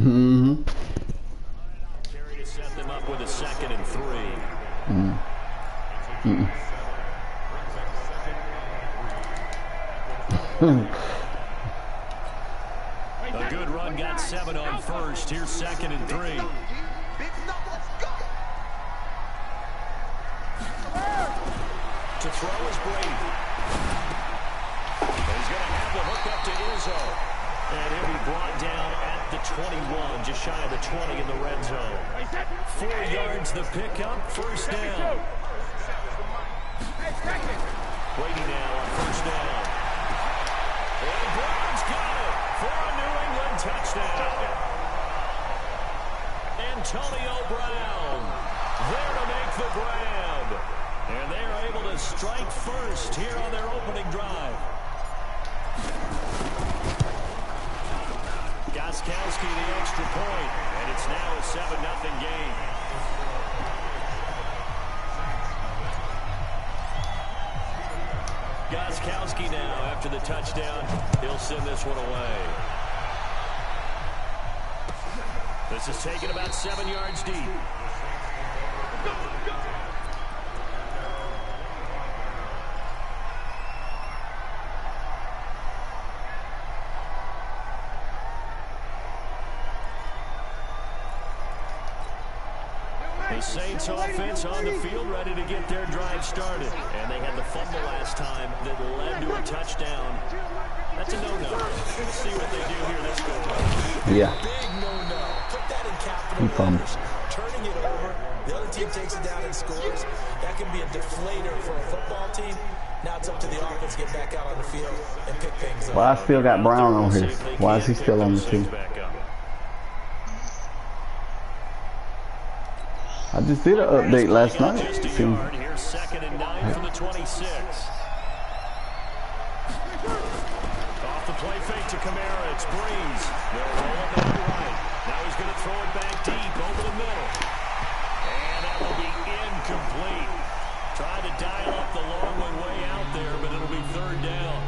Mm-hmm. Carry to set them up with a 2nd and 3. A good run got 7 on first. Here's 2nd and 3. To throw is Brady. He's going to have the hook up to Izzo. And he'll be brought down at the 21, just shy of the 20 in the red zone. 4 yards the pickup, first down. Brady now on first down. And Brown's got it for a New England touchdown. Antonio Brown there to make the grab. And they are able to strike first here on their opening drive. Gostkowski the extra point, and it's now a 7-0 game. Gostkowski now after the touchdown. He'll send this one away. This is taken about 7 yards deep. The Saints offense on the field ready to get their drive started. And they had the fumble last time that led to a touchdown. That's a no-no. Let's see what they do here this go. Yeah. Big no-no. Put that in capital letters. Turning it over. The other team takes it down and scores. That can be a deflator for a football team. Now it's up to the offense to get back out on the field and pick things up. Well, I still got Brown on here. Why is he still on the team? I just did an update last night. Here's 2nd and 9 from the 26. Off the play fake to Kamara. It's Breeze. They'll roll it down right. Now he's going to throw it back deep over the middle. And that will be incomplete. Tried to dial up the long way out there, but it'll be 3rd down.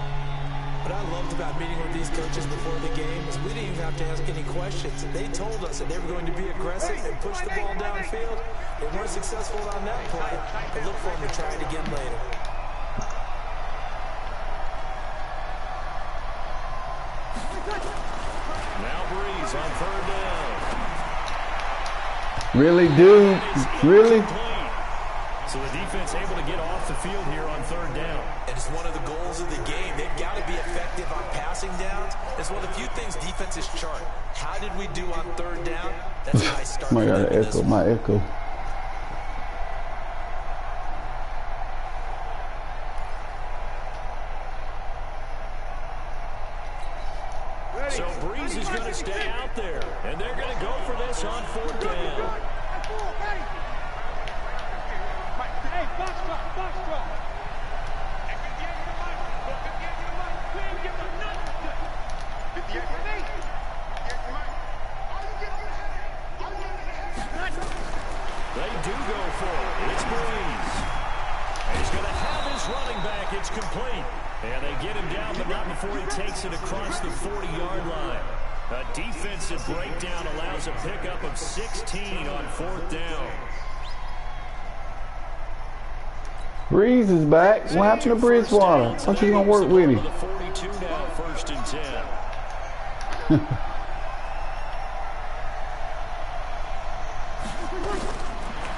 What I loved about meeting with these coaches before the game is we didn't even have to ask any questions. They told us that they were going to be aggressive and push the ball downfield. They weren't successful on that play, but look for them to try it again later. Now Breeze on 3rd down. Really, dude? Really? So the defense able to get off the field here on 3rd down. And it's one of the goals of the game. They've got to be effective on passing downs. It's one of the few things defenses chart. How did we do on 3rd down? That's a nice start. My echo, my echo. So Breeze is going to stay out there. And they're going to go for this on 4th down. They do go for it. It's Breeze. And he's going to have his running back. It's complete. And they get him down, but not before he takes it across the 40-yard line. A defensive breakdown allows a pickup of 16 on 4th down. Breeze is back. What happened to Bridgewater? I thought you were going to work with him. 42 now, 1st and 10.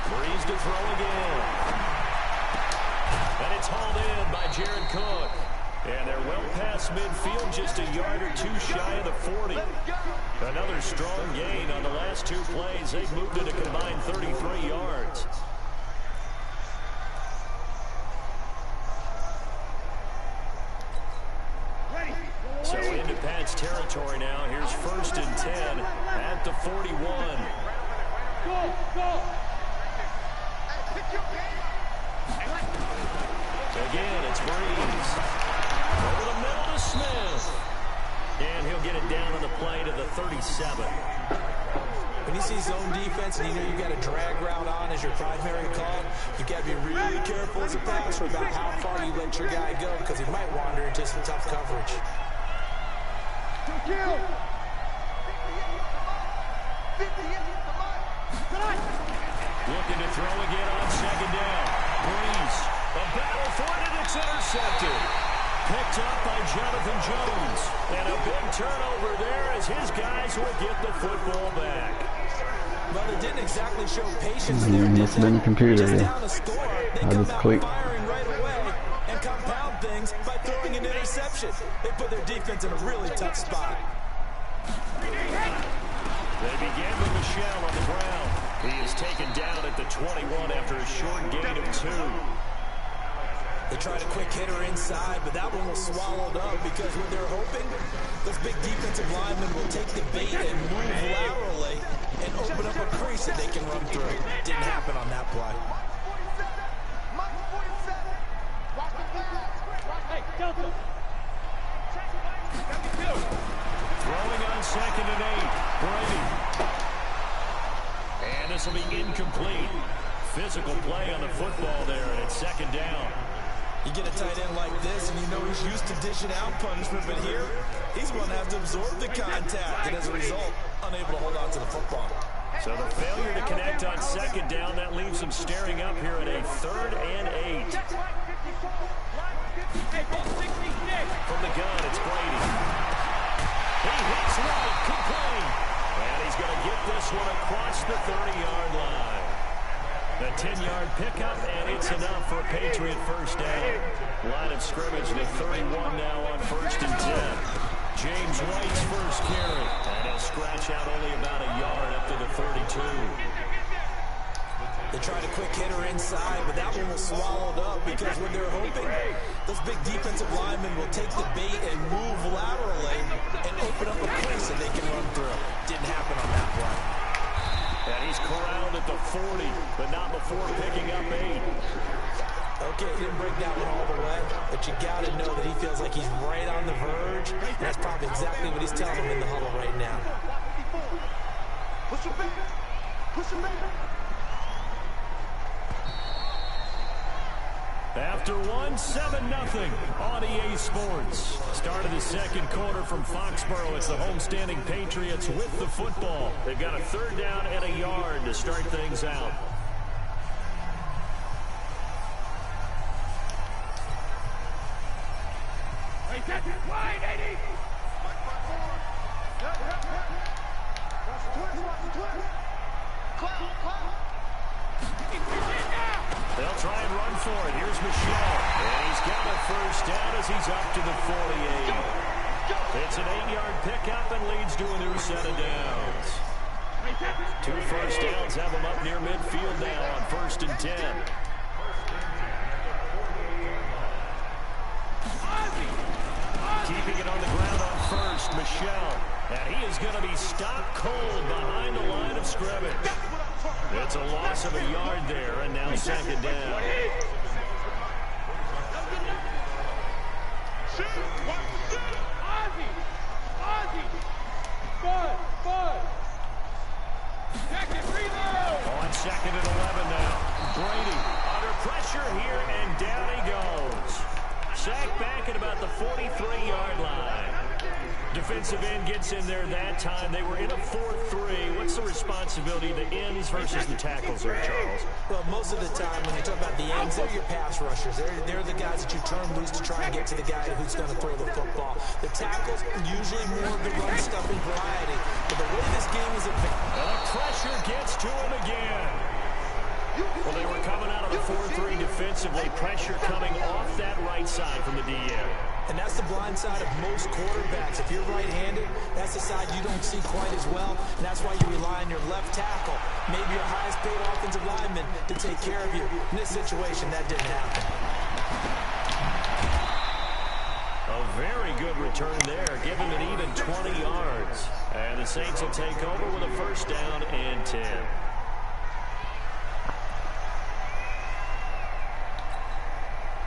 Breeze to throw again. And it's hauled in by Jared Cook. And they're well past midfield, just a yard or two shy of the 40. Another strong gain on the last 2 plays. They've moved it a combined 33 yards. So into Pat's territory now. Here's 1st and 10 at the 41. Again, it's Breeze. Over the middle to Smith. And he'll get it down on the play to the 37. When you see zone defense and you know you've got a drag route on as your primary call, you've got to be really careful as a passer about how far you let your guy go because he might wander into some tough coverage. Looking to throw again on second down. Breeze. A battle for it, and it's intercepted. Picked up by Jonathan Jones. And a big turnover there as his guys will get the football back. Well, they didn't exactly show patience there. Must have been the computer, Just yeah. down a score, they I come just out clicked. firing right away and compound things by throwing an interception. They put their defense in a really tough spot. They begin with Michelle on the ground. He is taken down at the 21 after a short gain of 2. They tried a quick hitter inside, but that one was swallowed up because what they're hoping, those big defensive linemen will take the bait and move laterally and open up a crease that they can run through. Didn't happen on that play. Throwing on second and 8. Brady. And this will be incomplete. Physical play on the football there, and it's second down. You get a tight end like this, and you know he's used to dishing out punishment, but here, he's going to have to absorb the contact, and as a result, unable to hold on to the football. So the failure to connect on second down, that leaves him staring up here at a 3rd and 8. From the gun, it's Brady. He hits right, complete. And he's going to get this one across the 30-yard line. The 10-yard pickup, and it's enough for a Patriot first down. Line of scrimmage, the 31 now on 1st and 10. James White's first carry, and he'll scratch out only about a yard up to the 32. They tried a quick hitter inside, but that one was swallowed up because what they're hoping, those big defensive linemen will take the bait and move laterally and open up a crease that they can run through. Didn't happen on that play. And he's corralled at the 40, but not before picking up 8. Okay, he didn't break that one all the way, but you got to know that he feels like he's right on the verge. And that's probably exactly what he's telling him in the huddle right now. Push him back. Push him back. After 7-0 on EA Sports. Start of the second quarter from Foxborough. It's the homestanding Patriots with the football. They've got a 3rd down and a yard to start things out. Wide, Eddie. Watch the twist. They'll try and run for it. Here's Michelle. And he's got a first down as he's up to the 48. It's an 8-yard pickup and leads to a new set of downs. 2 first downs have him up near midfield now on 1st and 10. Keeping it on the ground on 1st, Michelle. And he is going to be stopped cold behind the line of scrimmage. It's a loss of a yard there, and now 2nd down. On 2nd and 11 now. Brady under pressure here, and down he goes. Sacked back at about the 43-yard line. Defensive end gets in there that time. They were in a 4-3. What's the responsibility of the ends versus the tackles there, Charles? Well, most of the time when you talk about the ends, they're your pass rushers. They're the guys that you turn loose to try and get to the guy who's going to throw the football. The tackles, usually more of the run-stuffing variety. But the way this game is advanced... And the pressure gets to him again. Well, they were coming out of the 4-3 defensively. Pressure coming off that right side from the DM. And that's the blind side of most quarterbacks. If you're right-handed, that's the side you don't see quite as well. And that's why you rely on your left tackle, maybe your highest-paid offensive lineman, to take care of you. In this situation, that didn't happen. A very good return there, giving an even 20 yards. And the Saints will take over with a first down and 10.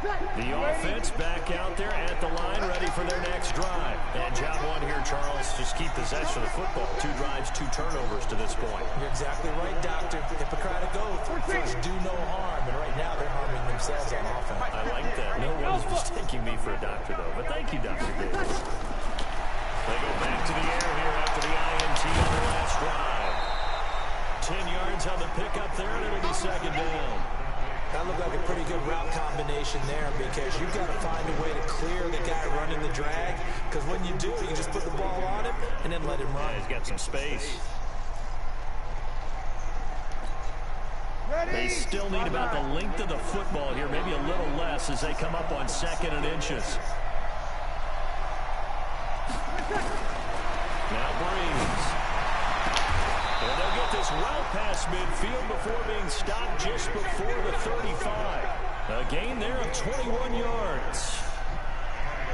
The offense back out there at the line, ready for their next drive. And job one here, Charles, just keep possession of the football. 2 drives, 2 turnovers to this point. You're exactly right, Doctor. Hippocratic oath. First, do no harm. And right now, they're harming themselves on offense. I like that. No one's mistaking me for a doctor, though. But thank you, Dr. Davis. They go back to the air here after the INT on the last drive. looked like a pretty good route combination there because you've got to find a way to clear the guy running the drag, because when you do, you can just put the ball on him and then let him run. He's got some space. They still need about the length of the football here, maybe a little less as they come up on 2nd and inches. Now Breeze. And they'll get this well past midfield before being stopped just before the 35. A gain there of 21 yards.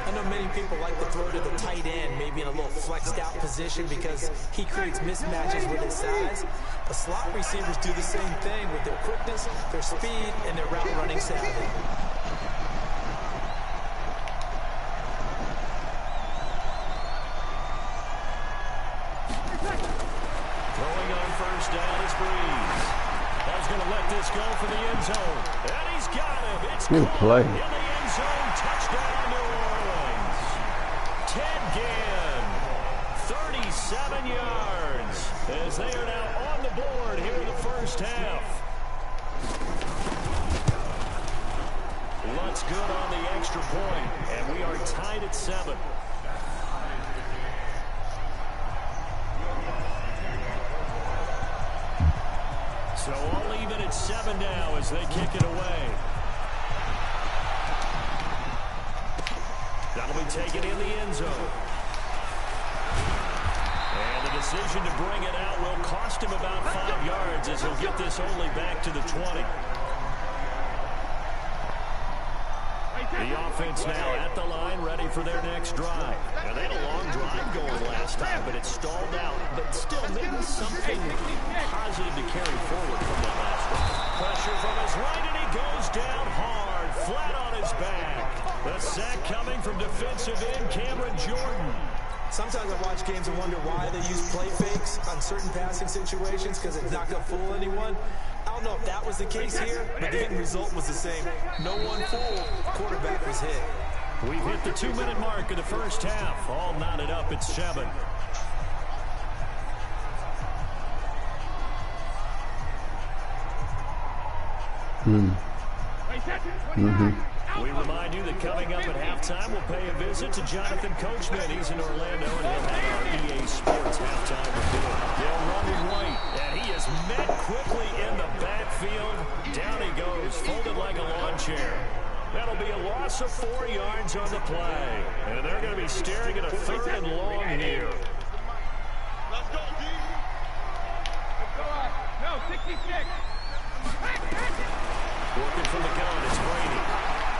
I know many people like to throw to the tight end, maybe in a little flexed out position because he creates mismatches with his size. The slot receivers do the same thing with their quickness, their speed, and their route running savvy. Throwing on 1st down is Breeze. That's going to let this go for the end zone. And he's got him. It's good play. In the end zone. Touchdown, New Orleans. Ted Ginn, 37 yards, as they are now on the board here in the first half. Lutz good on the extra point, and we are tied at 7. So all even at 7 now as they kick it away. That'll be taken in the end zone. And the decision to bring it out will cost him about 5 yards as he'll get this only back to the 20. The offense now at the line, ready for their next drive. Now, they had a long drive going last time, but it stalled out. But still, maybe something positive to carry forward from that last one. Pressure from his right, and he goes down hard, flat on his back. The sack coming from defensive end Cameron Jordan. Sometimes I watch games and wonder why they use play fakes on certain passing situations because it's not going to fool anyone. I don't know if that was the case here, but the end result was the same. No one fooled. Quarterback was hit. We've hit the 2-minute mark of the first half. All knotted up at 7. We remind you that coming up at halftime, we'll pay a visit to Jonathan Coachman. He's in Orlando, and he'll have our EA Sports halftime report. They'll run it right, and he is met quickly in the backfield. Down he goes, folded like a lawn chair. That'll be a loss of 4 yards on the play, and they're going to be staring at a 3rd and long here. Let's go, D. Let's go out. No, 66. Working from the gun, it's Brady.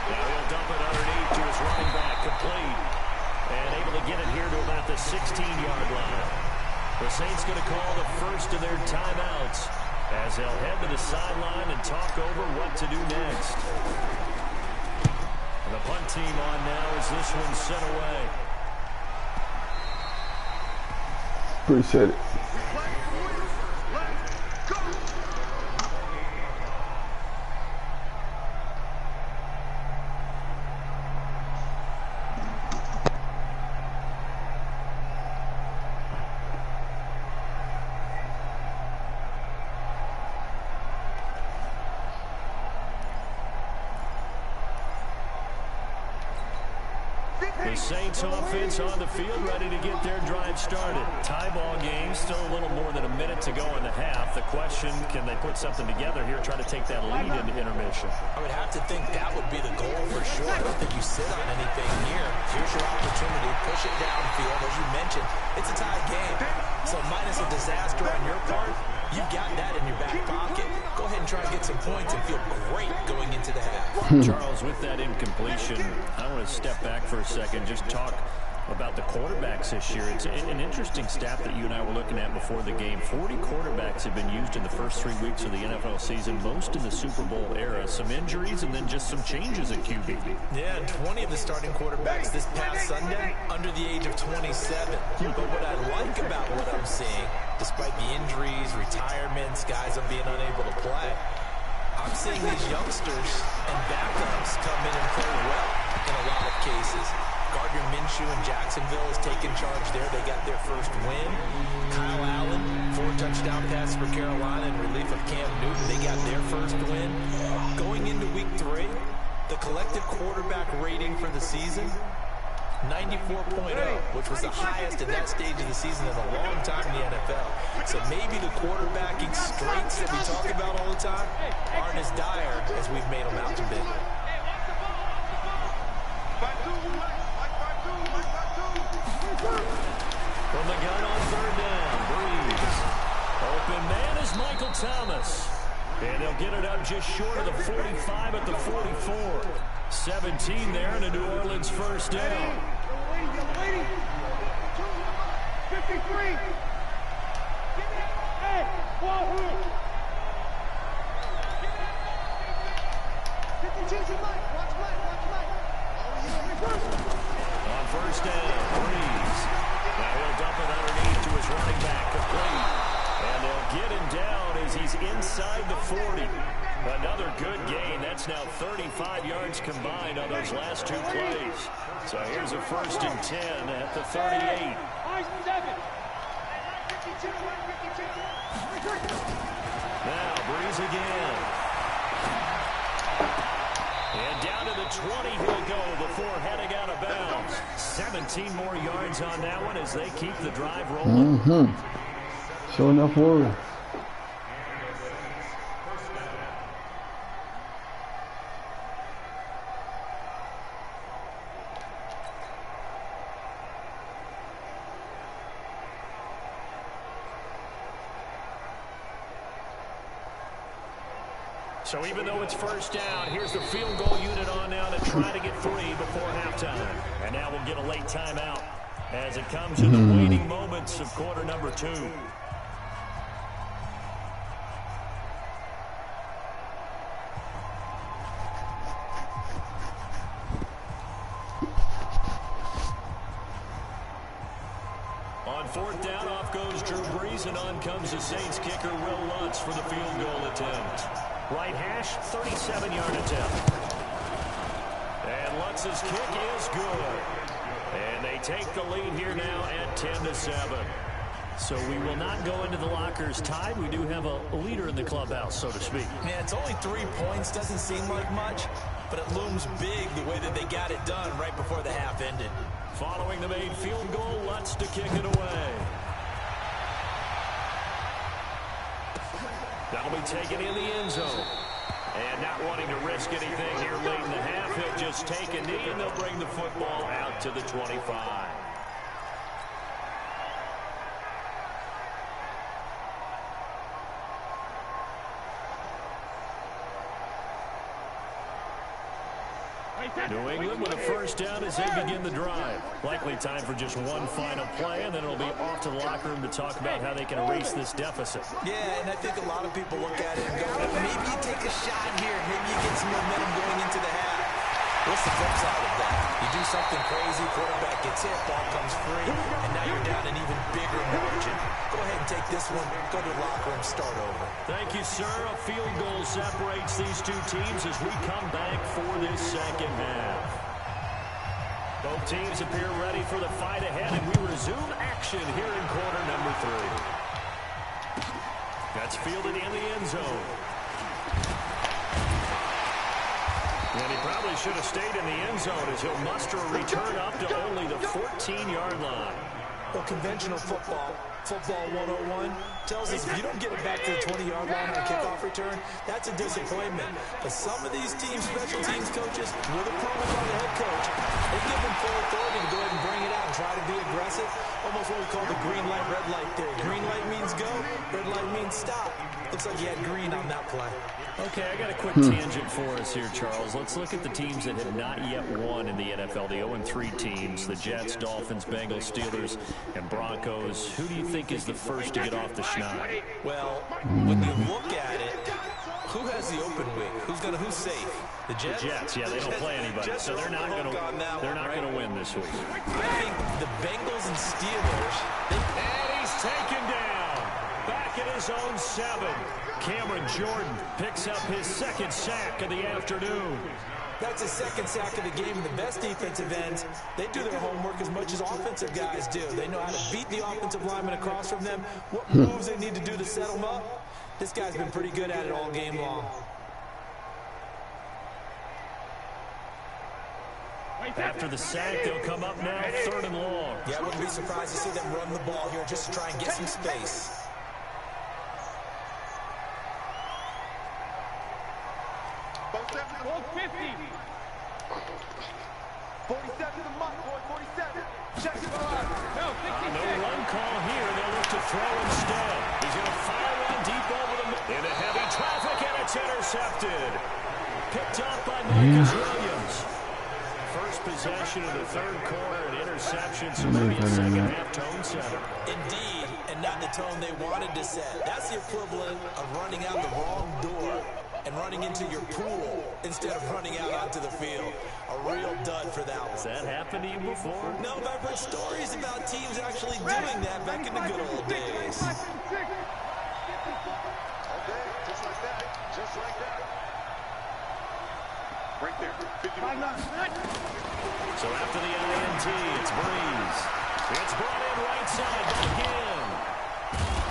Now he'll dump it underneath to his running back, complete. And able to get it here to about the 16-yard line. The Saints going to call the first of their timeouts as they'll head to the sideline and talk over what to do next. And the punt team on now as this one's sent away. Appreciate it. The Saints offense on the field, ready to get their drive started. Tie ball game, still a little more than a minute to go in the half. The question, can they put something together here, try to take that lead into intermission? I would have to think that would be the goal for sure. I don't think you sit on anything here. Here's your opportunity. Push it downfield. As you mentioned, it's a tie game. So minus a disaster on your part, you've got that in your back pocket. Go ahead and try to get some points and feel great going into the half. Charles, with that incompletion, I want to step back for a second, just talk about the quarterbacks this year. It's an interesting stat that you and I were looking at before the game. 40 quarterbacks have been used in the first 3 weeks of the NFL season, most in the Super Bowl era. Some injuries and then just some changes at QB. Yeah, and 20 of the starting quarterbacks this past Sunday under the age of 27. But what I like about what I'm seeing, despite the injuries, retirements, guys are being unable to play, I'm seeing these youngsters and backups come in and play well in a lot of cases. Gardner Minshew in Jacksonville has taken charge there. They got their first win. Kyle Allen, 4 touchdown passes for Carolina in relief of Cam Newton. They got their first win. Going into week 3, the collective quarterback rating for the season, 94.0, which was the highest at that stage of the season in a long time in the NFL. So maybe the quarterbacking strengths that we talk about all the time aren't as dire as we've made them out to be. From the gun on 3rd down, Breeze. Open man is Michael Thomas. And they'll get it up just short of the 45 at the 44. 17 there and a New Orleans first down. 53. Hey, Wahoo. 52 Mike. Watch Mike. On 1st down, Breeze. Now he'll dump it underneath to his running back, complete. And they'll get him down as he's inside the 40. Another good gain. That's now 35 yards combined on those last 2 plays. So here's a 1st and 10 at the 38. Now Breeze again. And down to the 20 he'll go before heading out of bounds. 17 more yards on that one as they keep the drive rolling. Show enough worry. So even though it's 1st down, here's the field goal unit on now to try to get 3 before halftime. And now we'll get a late timeout as it comes in the waning moments of quarter number 2. On 4th down, off goes Drew Brees, and on comes the Saints kicker, Will Lutz, for the field goal attempt. Right hash, 37-yard attempt. And Lutz's kick is good. And they take the lead here now at 10-7. So we will not go into the lockers tied. We do have a leader in the clubhouse, so to speak. Yeah, it's only 3 points. Doesn't seem like much, but it looms big the way that they got it done right before the half ended. Following the made field goal, Lutz to kick it away. That'll be taken in the end zone. And not wanting to risk anything here late in the half, he'll just take a knee and they'll bring the football out to the 25. New England with a 1st down as they begin the drive. Likely time for just one final play, and then it'll be off to the locker room to talk about how they can erase this deficit. Yeah, and I think a lot of people look at it and go, maybe you take a shot here. Maybe you get some momentum going into the half. What's the flip side of that? You do something crazy, quarterback gets hit, ball comes free, and now you're down an even bigger margin. Go ahead and take this one, go to the locker room, start over. Thank you, sir. A field goal separates these 2 teams as we come back for this 2nd half. Both teams appear ready for the fight ahead, and we resume action here in quarter number 3. That's fielded in the end zone. And he probably should have stayed in the end zone as he'll muster a return up to only the 14-yard line. Well, conventional football 101, tells us if you don't get it back to the 20-yard line on a kickoff return, that's a disappointment. But some of these teams, special teams coaches, with a promise on the head coach, they give them full authority to go ahead and bring it out and try to be aggressive. Almost what we call the green light, red light theory. Green light means go, red light means stop. Looks like you had green on that play. Okay, I got a quick tangent for us here, Charles. Let's look at the teams that have not yet won in the NFL. The 0-3 teams, the Jets, Dolphins, Bengals, Steelers, and Broncos. Who do you think is the first to get off the schneid? Well, when you look at it, who has the open week? Who's safe? The Jets? The Jets, yeah, they don't play anybody, so they're not going to win this week. I think the Bengals and Steelers. And he's taken down. Back at his own 7. Cameron Jordan picks up his 2nd sack of the afternoon. That's his second sack of the game, and the best defensive ends, they do their homework as much as offensive guys do. They know how to beat the offensive lineman across from them, what moves they need to do to set them up. This guy's been pretty good at it all game long. After the sack, they'll come up now, 3rd and long. Yeah, I wouldn't be surprised to see them run the ball here just to try and get some space. Both 50. 47 to the muck, boy, 47. Check it out. No run call here. They'll look to throw instead. He's going to fire one deep over the middle. Into heavy traffic, and it's intercepted. Picked up by Marcus Williams. First possession of the 3rd quarter, an interception, so maybe a second-half tone setter. Indeed, and not the tone they wanted to set. That's the equivalent of running out the wrong door and running into your pool instead of running out onto the field. A real dud for that one. Has that happened to you before? No, but I've heard stories about teams actually doing that back in the good old days. Okay, just like that. Just like that. Right there. 59. So after the INT, it's Breeze. It's brought in right side, back in.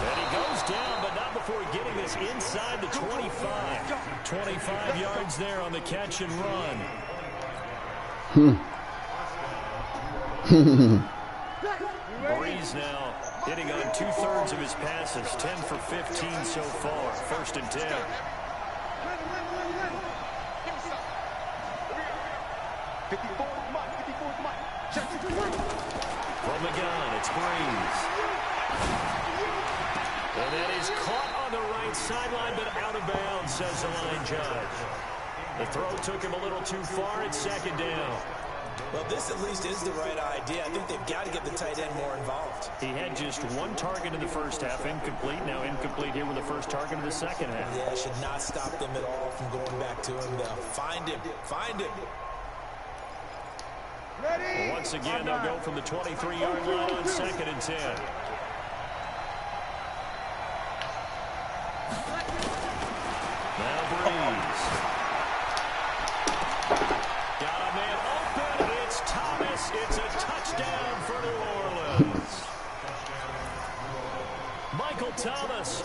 And he goes down, but not before getting this inside the 25. 25 yards there on the catch and run. Breeze now hitting on 2/3 of his passes, 10 for 15 so far. 1st and 10. From the gun, it's Breeze. And that is caught on the right sideline, but out of bounds, says the line judge. The throw took him a little too far. It's 2nd down. Well, this at least is the right idea. I think they've got to get the tight end more involved. He had just 1 target in the 1st half, incomplete. Now incomplete here with the 1st target of the 2nd half. Yeah, should not stop them at all from going back to him, though. Find him. Find him. Ready? Once again, they'll go from the 23-yard line on 2nd and 10. Now Breeze. Got a man open. It's Thomas. It's a touchdown for New Orleans. Michael Thomas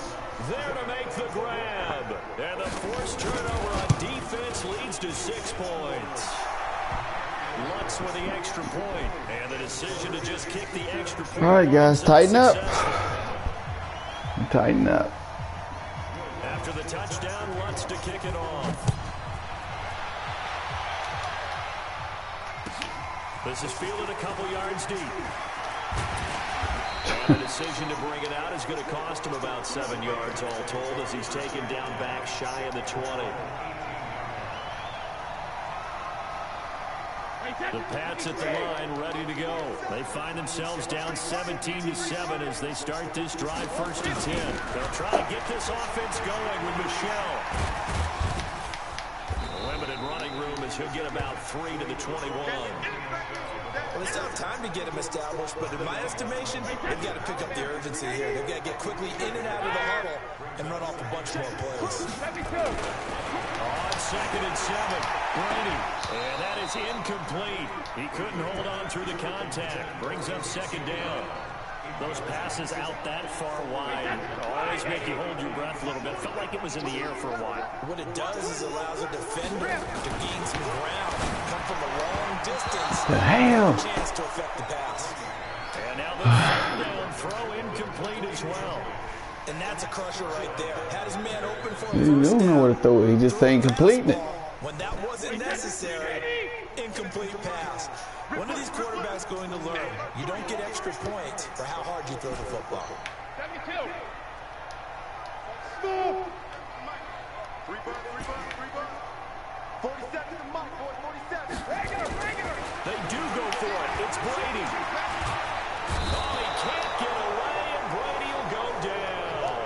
there to make the grab. And the forced turnover on defense leads to 6 points. Lutz with the extra point, and the decision to just kick the extra point. All right, guys, tighten up. Tighten up. After the touchdown, Lutz to kick it off. This is fielded a couple yards deep. And the decision to bring it out is going to cost him about 7 yards all told as he's taken down back shy of the 20. The Pats at the line, ready to go. They find themselves down 17-7 as they start this drive 1st and 10. They'll try to get this offense going with Michelle. Limited running room as he'll get about 3 to the 21. Well, they still have time to get him established, but in my estimation, they've got to pick up the urgency here. They've got to get quickly in and out of the huddle and run off a bunch more plays. On 2nd and 7, Brady. And that is incomplete. He couldn't hold on through the contact. Brings up 2nd down. Those passes out that far wide always make you hold your breath a little bit. Felt like it was in the air for a while. What it does is allows a defender to gain some ground, come from a long distance, The hell? chance to affect the pass. And now the 3rd down throw incomplete as well. And that's a crusher right there. Had his man open for a He first don't know down. where to throw it. He just ain't completing it. When that wasn't necessary, incomplete pass. When are these quarterbacks going to learn? You don't get extra points for how hard you throw the football. 72. 47 to the muck, boy, 47. Regular. They do go for it. It's Brady. Oh, he can't get away, and Brady will go down.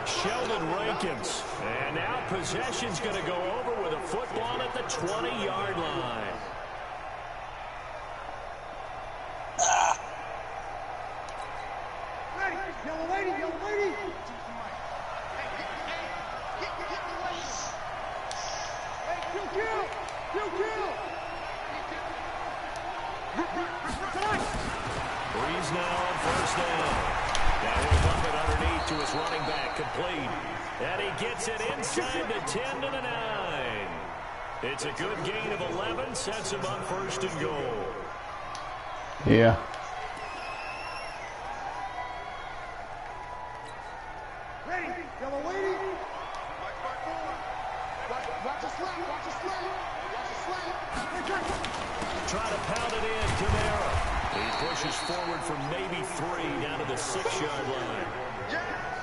Sheldon Rankins. And now possession's going to go over with a football at the 20-yard line. Ready. Yellow lady, yellow lady. Hey, kill. It's running back complete. And he gets it inside the 10 to the 9. It's a good gain of 11. Sets him up first and goal. Yeah. Try to pound it in, Camara. He pushes forward for maybe 3 down to the 6-yard line.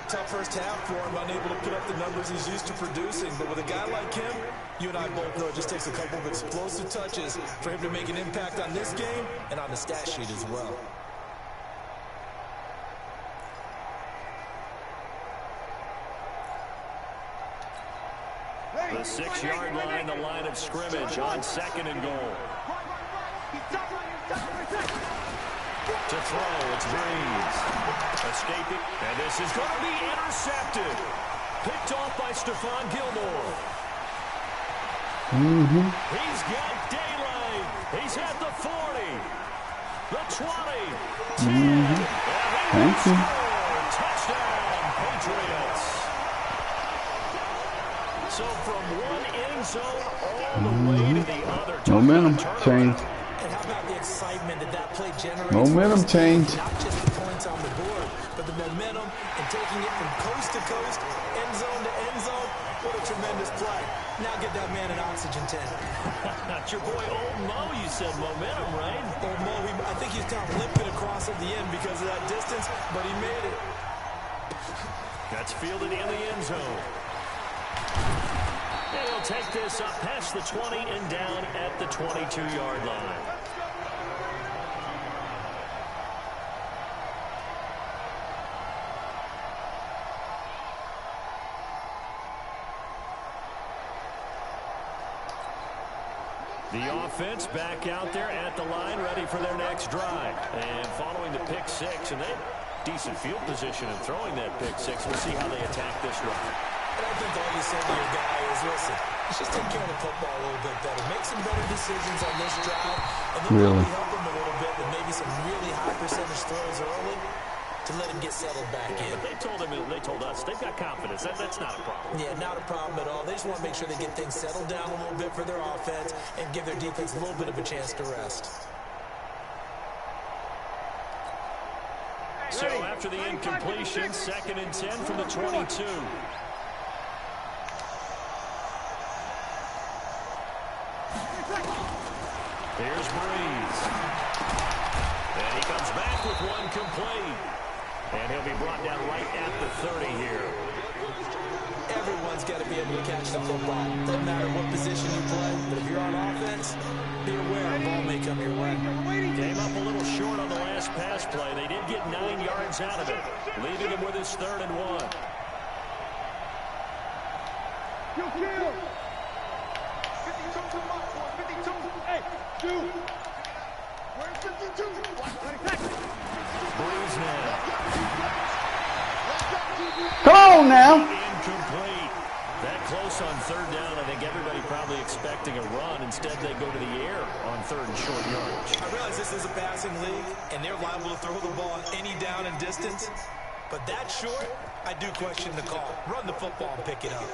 Tough first half for him, unable to put up the numbers he's used to producing. But with a guy like him, you and I both know it just takes a couple of explosive touches for him to make an impact on this game and on the stat sheet as well. The 6-yard line, the line of scrimmage on 2nd and goal. To throw, it's Breeze. Escaping, and this is going to be intercepted. Picked off by Stephon Gilmore. He's got daylight. He's at the 40, the 20, 10, and he scored. Touchdown, Patriots. So from one end zone all the way to the other. Momentum change. And how about the excitement that play generates? Momentum change. Not just the points on the board, but the momentum and taking it from coast to coast, end zone to end zone. What a tremendous play. Now get that man an oxygen tank. Not your boy Old Mo, you said momentum, right? Old Mo, I think he's kind of limping across at the end because of that distance, but he made it. That's fielded in the end zone. And he'll take this up past the 20 and down at the 22-yard line. The offense back out there at the line, ready for their next drive. And following the pick 6, and they have decent field position in throwing that pick 6. We'll see how they attack this drive. And I think all you say to your guy is, listen, let's just take care of the football a little bit better. Make some better decisions on this drive, and then really help him a little bit with maybe some really high percentage throws early to let him get settled back in. But they told us they've got confidence. That's not a problem. Yeah, not a problem at all. They just want to make sure they get things settled down a little bit for their offense and give their defense a little bit of a chance to rest. So after the incompletion, 2nd and 10 from the 22. Here's Breeze. And he comes back with one complete. And he'll be brought down right at the 30 here. Everyone's got to be able to catch the football. Doesn't matter what position you play, but if you're on offense, be aware a ball may come your way. Came up a little short on the last pass play. They did get 9 yards out of it, leaving him with his 3rd and 1. Kill. 52 to Mark, 52. Hey, dude. Where's 52? Breeze now. Come on now. Incomplete. That close on 3rd down. I think everybody probably expecting a run. Instead, they go to the air on 3rd and short yardage. I realize this is a passing league, and they're liable to throw the ball any down and distance. But that short, I do question the call. Run the football and pick it up.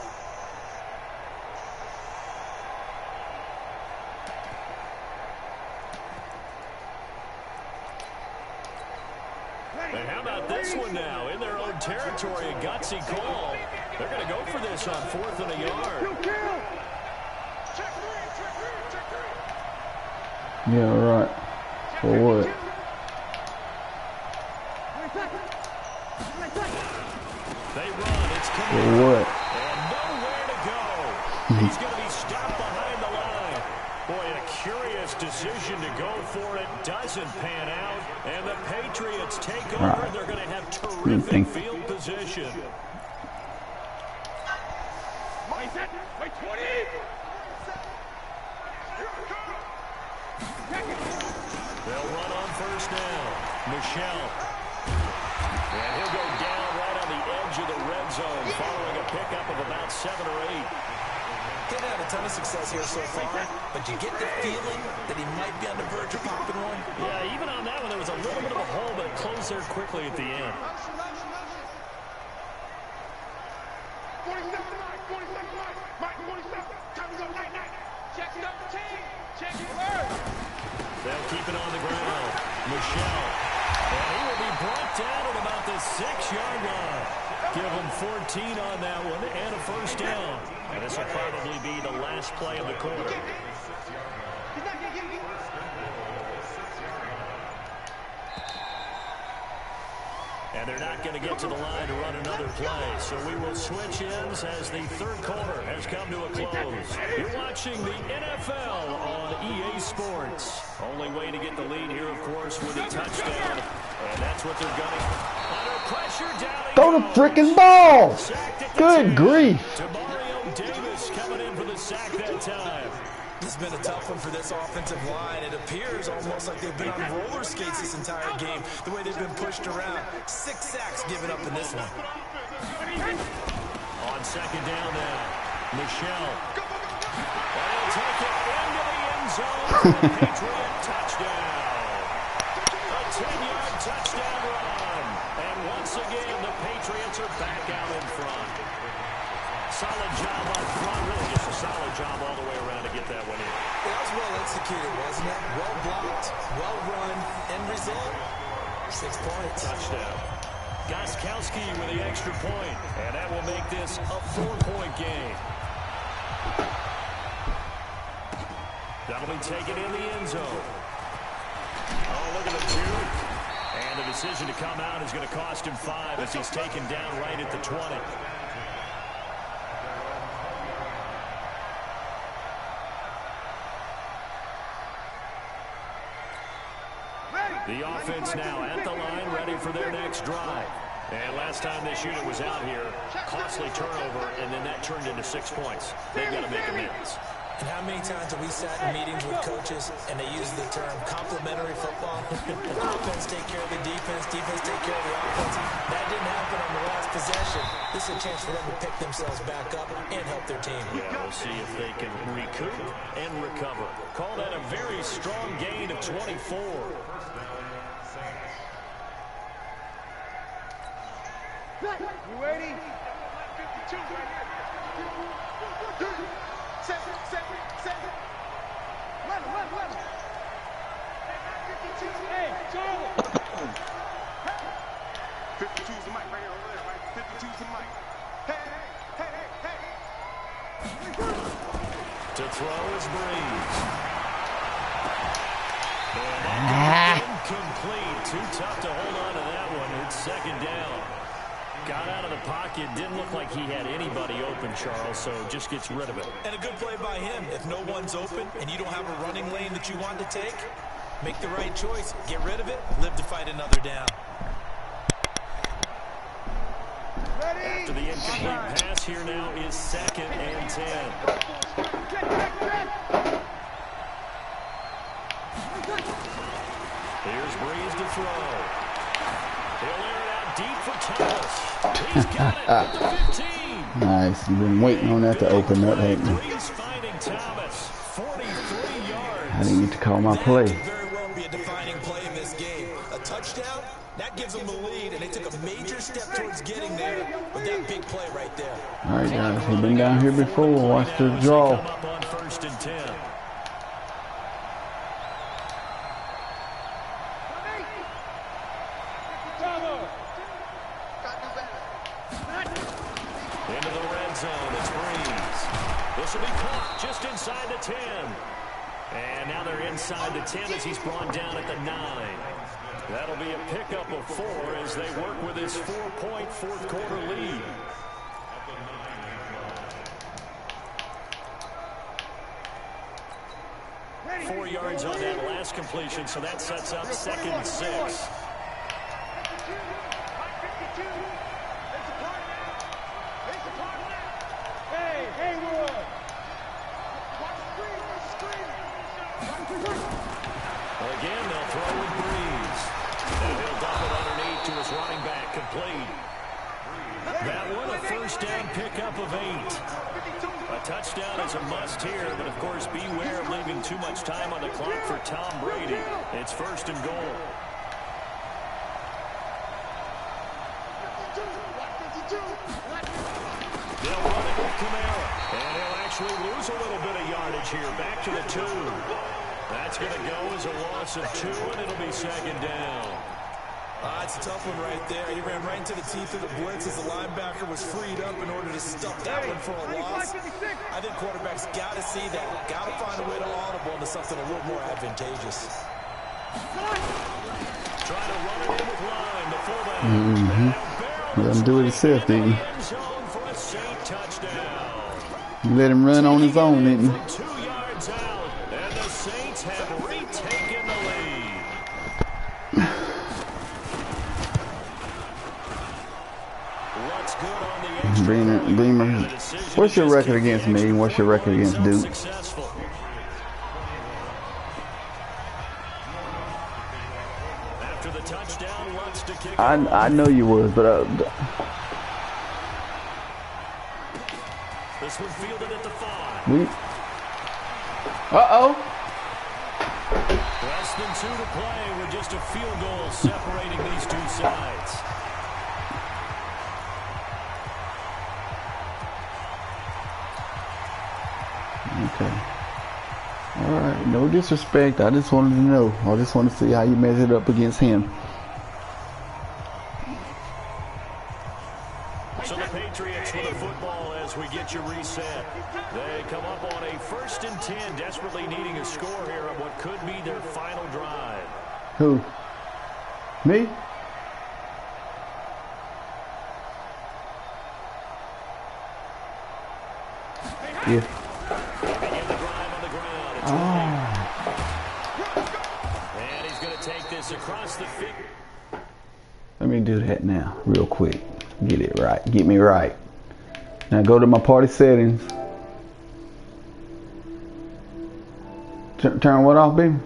And how about this one now? In their own territory, a gutsy call. They're going to go for this on 4th and a yard. Yeah, right. For what? They run. It's For coming. what? And nowhere to go. He's going to be stopped behind the line. Boy, a curious decision to go for it. Doesn't pan out. And the Patriots take over. Right. They're going to have terrific field position. Wait, 20. They'll run on 1st down. Michelle. And he'll go down right on the edge of the red zone following a pickup of about 7 or 8. Didn't have a ton of success here so far, but you get the feeling that he might be on the verge of popping one. Yeah, even on that one, there was a little bit of a hole, but it closed there quickly at the end. They'll keep it on the ground. Michelle. And he will be brought down at about the 6-yard line. Give him 14 on that one and a first down. And this will probably be the last play of the quarter. And they're not going to get to the line to run another play. So we will switch ends as the third quarter has come to a close. You're watching the NFL on EA Sports. Only way to get the lead here, of course, with a touchdown. And that's what they're gunning. Under pressure, down. Throw the freaking ball! Good grief! Mario Davis coming in for the sack that time. It's been a tough one for this offensive line. It appears almost like they've been on roller skates this entire game, the way they've been pushed around. 6 sacks given up in this one. On second down now, Michelle. And he'll take it into the end zone for a Patriot touchdown. A 10-yard touchdown run. And once again, the Patriots are back out in front. Solid job up front, really just a solid job all the way around to get that one in. That was well executed, wasn't it? Well blocked, well run, end result, 6 points. Touchdown. Gostkowski with the extra point, and that will make this a 4-point game. That'll be taken in the end zone. Oh, look at the juke. And the decision to come out is going to cost him 5 as he's taken down right at the 20. The offense now at the line, ready for their next drive. And last time this unit was out here, costly turnover, and then that turned into 6 points. They've got to make amends. And how many times have we sat in meetings with coaches and they use the term complementary football? Offense take care of the defense, defense take care of the offense. That didn't happen on the last possession. This is a chance for them to pick themselves back up and help their team. Yeah, we'll see if they can recoup and recover. Call that a very strong gain of 24. You ready? 52 right here. Set. Run. 52. Hey, Charlie. 52's the mic right here over there, right? 52's the mic. Hey. To throw is Breeze. And incomplete. Too tough to hold on to that one. It's second down. Got out of the pocket. Didn't look like he had anybody open, Charles, so just gets rid of it. And a good play by him. If no one's open and you don't have a running lane that you want to take, make the right choice. Get rid of it. Live to fight another down. After the incomplete pass, here now is 2nd and 10. Here's Breeze to throw. He'll air it out deep for Thomas. He's got it at the 15. Nice. You've been waiting on that to open up, haven't you? Breeze finding Thomas. 43 yards. I didn't get to call my play. That could very well be a defining play in this game. A touchdown, that gives them the lead, and they took a major step towards getting there with that big play right there. All right, guys. We've been down here before. Watch the draw. Come up on 1st and 10. Into the red zone, it's Breeze. This will be caught just inside the 10. And now they're inside the 10 as he's brought down at the 9. That'll be a pickup of 4 as they work with his 4-point fourth quarter lead. Four yards on that last completion, so that sets up 2nd and 6. Again, they'll throw with Breeze. And he'll dump it underneath to his running back, complete. That one, a first down pickup of 8. A touchdown is a must here, but of course, beware of leaving too much time on the clock for Tom Brady. It's 1st and goal. They'll with Kamara. And he'll actually lose a little bit of yardage here. Back to the 2. That's going to go as a loss of 2, and it'll be second down. It's a tough one right there. He ran right into the teeth of the blitz as the linebacker was freed up in order to stuff that one for a loss. I think quarterbacks got to see that. Got to find a way to audible into something a little more advantageous. Trying to run it in with line, the fullback. Let him do it himself, didn't you? You let him run on his own, didn't you? 2 yards out, and the Saints have retaken the lead. What's good on the extra Beamer, what's your record against me? What's your record against Duke? After the touchdown, Lutz to kick. I know you was, but this one fielded at the 5. Less than 2 to play with just a field goal separating these two sides. Okay. All right. No disrespect. I just wanted to know. I just want to see how you measured up against him. So the Patriots with the football as we get you reset. They come up on a 1st and 10, desperately needing a score here on what could be their final drive. Who? Me? Yeah. Begin the drive on the ground. And he's going to take this across the field. Let me do that now, real quick. Get it right. Get me right. Now go to my party settings. Turn what off, baby?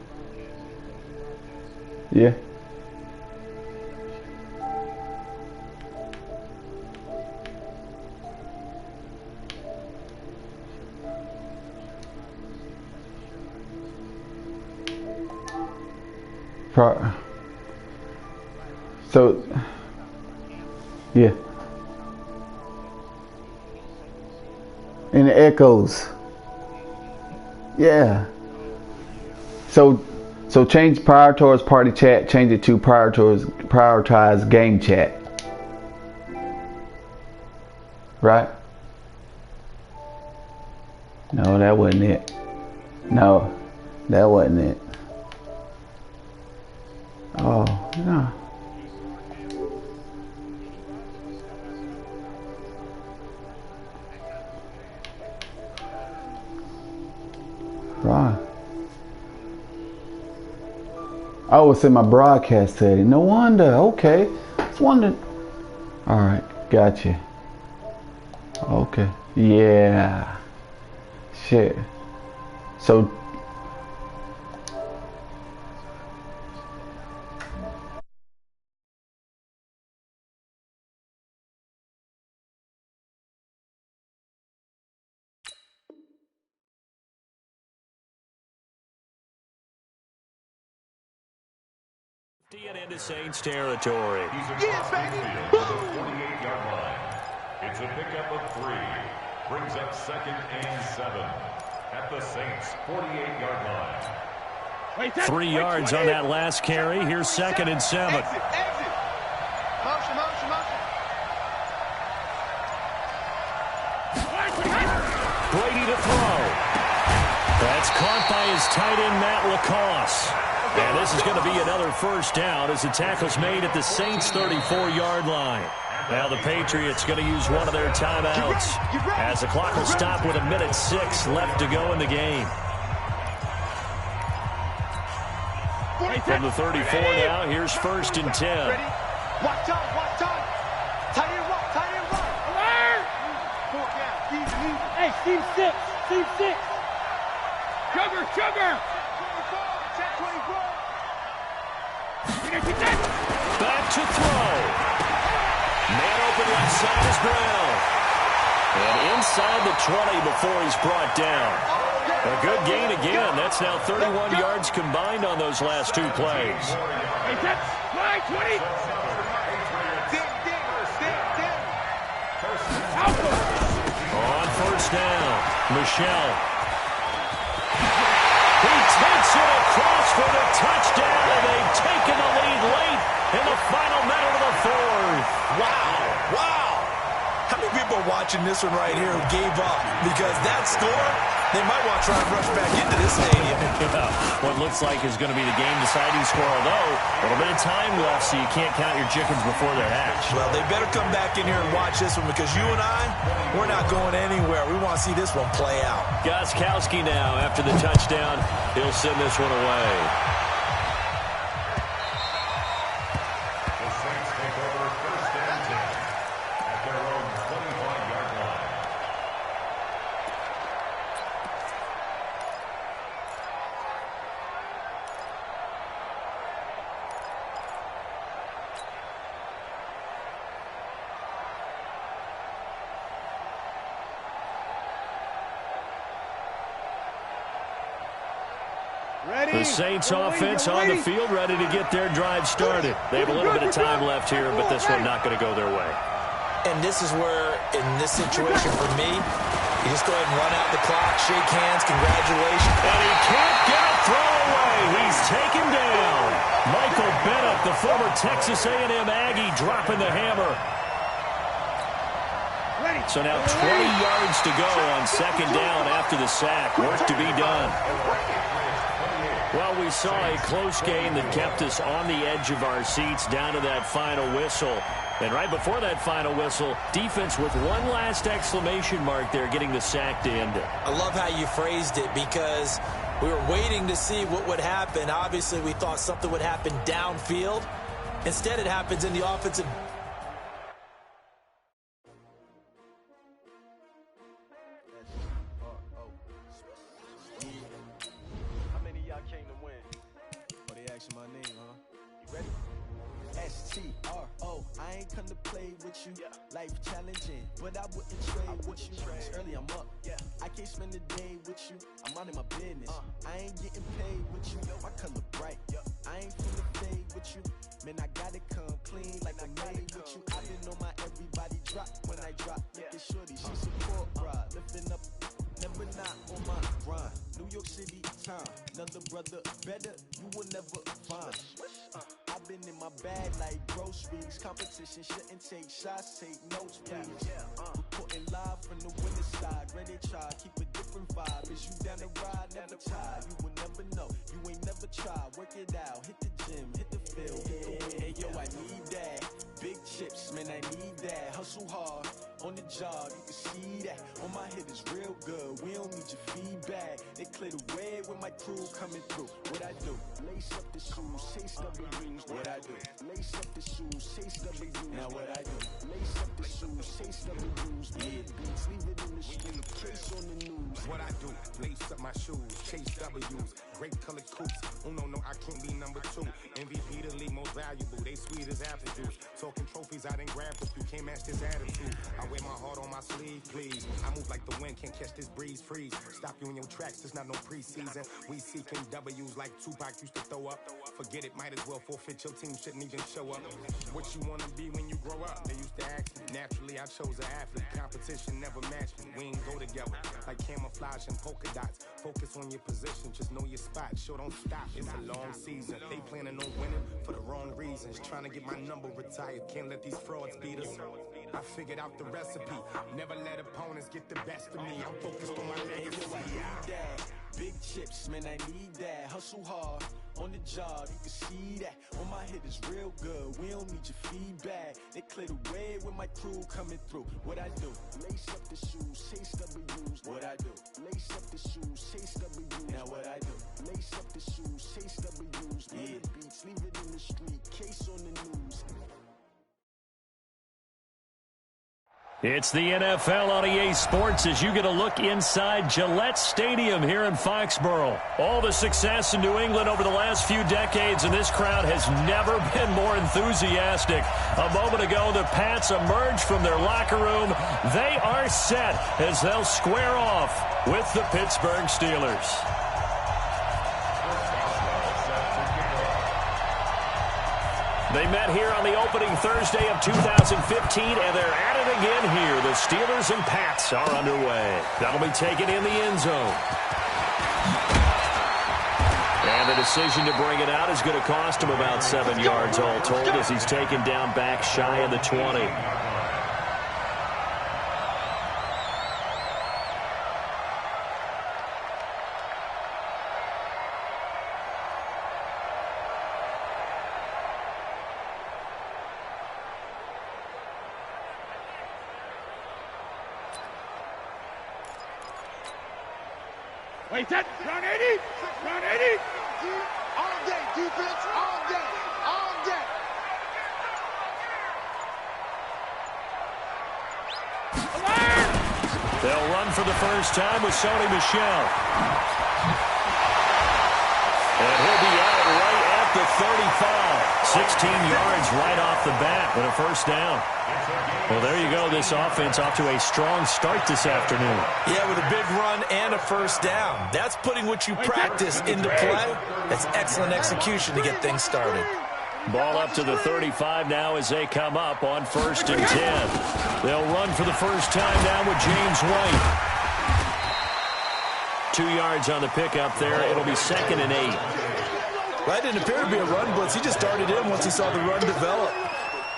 Yeah. So, yeah. And it echoes. Yeah. So change prioritize party chat, change it to prioritize game chat. Right? No, that wasn't it. No, that wasn't it. Oh, no. Right. Oh, it's in my broadcast setting. No wonder. Okay. Just wondering. All right. Gotcha. Okay. Yeah. Shit. So. And into Saints territory. Yeah, baby. 48-yard line. It's a pickup of 3. Brings up 2nd and 7 at the Saints 48-yard line. 3 yards on that last carry. Here's 2nd and 7. Exit. Motion. Brady to throw. That's caught by his tight end, Matt LaCosse. And this is going to be another first down as the tackle's made at the Saints' 34-yard line. Now the Patriots going to use one of their timeouts as the clock will stop with 1:06 left to go in the game. From the 34 now, here's 1st and 10. Watch time. Tight end right. Fourth down. Easy. Hey, Steve 6. Sugar. Check 24. Back to throw. Man open left side is Brown. And inside the 20 before he's brought down. A good gain again. That's now 31 yards combined on those last 2 plays. Hey, that's line 20. On first down. Michelle. He takes it across for the touchdown, and they've taken the lead late in the final minute of the fourth. Wow. Wow. How many people are watching this one right here who gave up? Because that score, they might want to try and rush back into this stadium. What looks like is going to be the game-deciding score, although a little bit of time left, so you can't count your chickens before they're hatched. Well, they better come back in here and watch this one, because you and I, we're not going anywhere. We want to see this one play out. Gostkowski now, after the touchdown, he'll send this one away. The Saints offense on the field, ready to get their drive started. They have a little bit of time left here, but this one not going to go their way. And this is where, in this situation for me, you just go ahead and run out the clock, shake hands, congratulations. And he can't get a throw away. He's taken down. Michael Bennett, the former Texas A&M Aggie, dropping the hammer. So now 20 yards to go on second down after the sack. Work to be done. Well, we saw a close game that kept us on the edge of our seats down to that final whistle. And right before that final whistle, defense with one last exclamation mark there, getting the sack to end it. I love how you phrased it, because we were waiting to see what would happen. Obviously, we thought something would happen downfield. Instead, it happens in the offensive. My name, huh? You ready? S-T-R-O. I ain't come to play with you. Life challenging, but I wouldn't trade with you. It's early, I'm up. I can't spend the day with you. I'm minding my business. I ain't getting paid with you. My color bright. I ain't finna fade with you. Man, I gotta come clean like I'm made with you. I been on my everybody drop when I drop. Look at shorty, she support ride. Lifting up, never not on my grind. New York City time. Another brother better, you will never find. I've been in my bag like groceries. Competition shouldn't take shots, take notes, please. Reporting live from the winter side. Ready to try, keep a different vibe. Is you down the ride, never tired. You will never know, you ain't never tried. Work it out, hit the gym, hit the field. Hey, yo, I need that. Big chips, man, I need that. Hustle hard, on the job, you can see that. On my head is real good, we don't need your feedback. They clear the way with my crew coming through. What I do? Lace up the shoes, chase W's. What I do? Lace up the shoes, chase W's. Now what I do? Lace up the shoes, chase W's. Beats, leave it in the street, case on the news. What I do? Lace up my shoes, chase W's. Great colored coops. Oh no, I can't be number 2. MVP the league most valuable. They sweet as apple juice. Talking trophies, I didn't grab the few. Can't match this attitude. I wear my heart on my sleeve, please. I move like the wind, can't catch this breeze, freeze. Stop you in your tracks, there's not no preseason. We seeking W's like Tupac used to throw up. Forget it, might as well forfeit. Your team shouldn't even show up. What you wanna be when you grow up? They used to ask me. Naturally, I chose an athlete. Competition never matched me. We ain't go together like camouflage and polka dots. Focus on your position, just know your spot. Show don't stop, it's a long season. They planning on winning for the wrong reasons. Trying to get my number retired. Can't let these frauds beat us. I figured out the recipe. Never let opponents get the best of me. I'm focused on my legacy. I need that. Big chips, man, I need that. Hustle hard, on the job, you can see that. On my head is real good, we don't need your feedback. They clear the way with my crew coming through. What I do? Lace up the shoes, chase W's. What I do? Lace up the shoes, chase W's. Now what I do? Lace up the shoes, chase W's. Beats, leave it in the street, case on the news. It's the NFL on EA Sports as you get a look inside Gillette Stadium here in Foxborough. All the success in New England over the last few decades, and this crowd has never been more enthusiastic. A moment ago, the Pats emerged from their locker room. They are set as they'll square off with the Pittsburgh Steelers. They met here on the opening Thursday of 2015, and they're at it again here the Steelers and Pats are underway. That'll be taken in the end zone. And the decision to bring it out is going to cost him about 7 yards all told as he's taken down back shy of the 20. Wait, that run 80, run 80. All day, defense, all day, all day. They'll run for the first time with Sony Michel. And he'll be out right at the 35. 16 yards right off the bat and a first down. Well, there you go. This offense off to a strong start this afternoon. Yeah, with a big run and a first down. That's putting what you practice into play. That's excellent execution to get things started. Ball up to the 35 now as they come up on 1st and 10. They'll run for the first time now with James White. 2 yards on the pickup there. It'll be 2nd and 8. That didn't appear to be a run blitz. He just started in once he saw the run develop.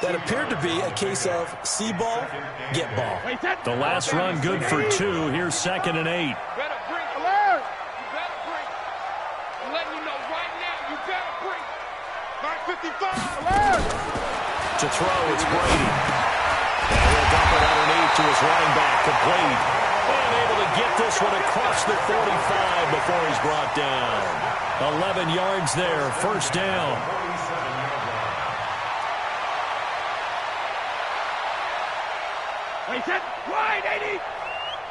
That appeared to be a case of see ball, get ball. The last run good for 2. Here's 2nd and 8. You better bring alert. You better bring. I'm letting you know right now, you better bring. 955. Alert. To throw, it's Brady. And he'll dump it underneath to his running back, complete. And able to get this one across the 45 before he's brought down. 11 yards there, first down. Wait, that wide 80.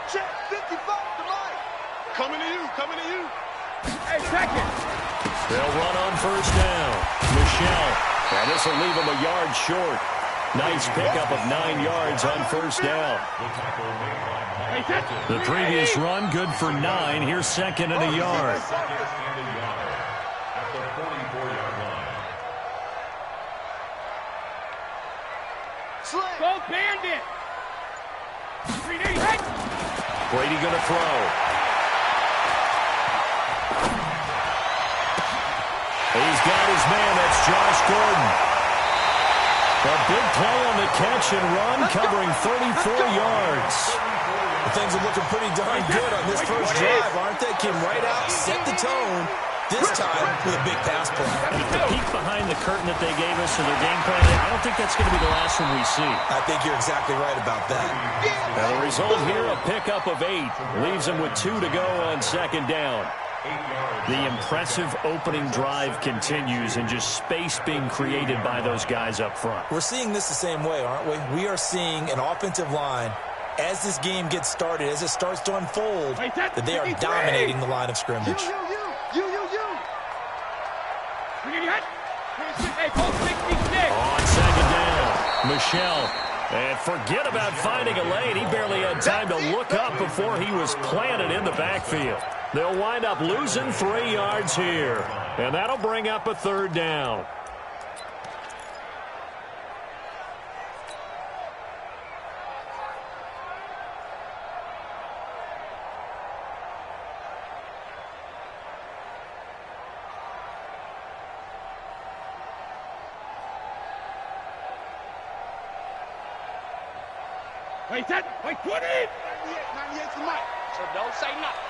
Check 55 to Mike. Coming to you, coming to you. Hey, second. They'll run on first down. Michel. And this will leave him a yard short. Nice pickup of 9 yards on first down. The previous run good for 9. Here's 2nd and a yard. At the 44-yard line. Go Bandit. Brady going to throw. He's got his man. That's Josh Gordon. A big play on the catch and run, covering 34 yards. Things are looking pretty darn good on this first drive, aren't they? Came right out, set the tone, this time with a big pass play. The peek behind the curtain that they gave us in their game plan, I don't think that's going to be the last one we see. I think you're exactly right about that. Now the result here, a pickup of 8. Leaves them with 2 to go on 2nd down. The impressive opening drive continues and just space being created by those guys up front. We're seeing this the same way, aren't we? We are seeing an offensive line, as this game gets started, as it starts to unfold, that they are dominating the line of scrimmage. You. On 2nd down, Michel. And forget about finding a lane. He barely had time to look up before he was planted in the backfield. They'll wind up losing 3 yards here. And that'll bring up a 3rd down. Wait, that, wait, 20! 98 to Mike. So don't say nothing.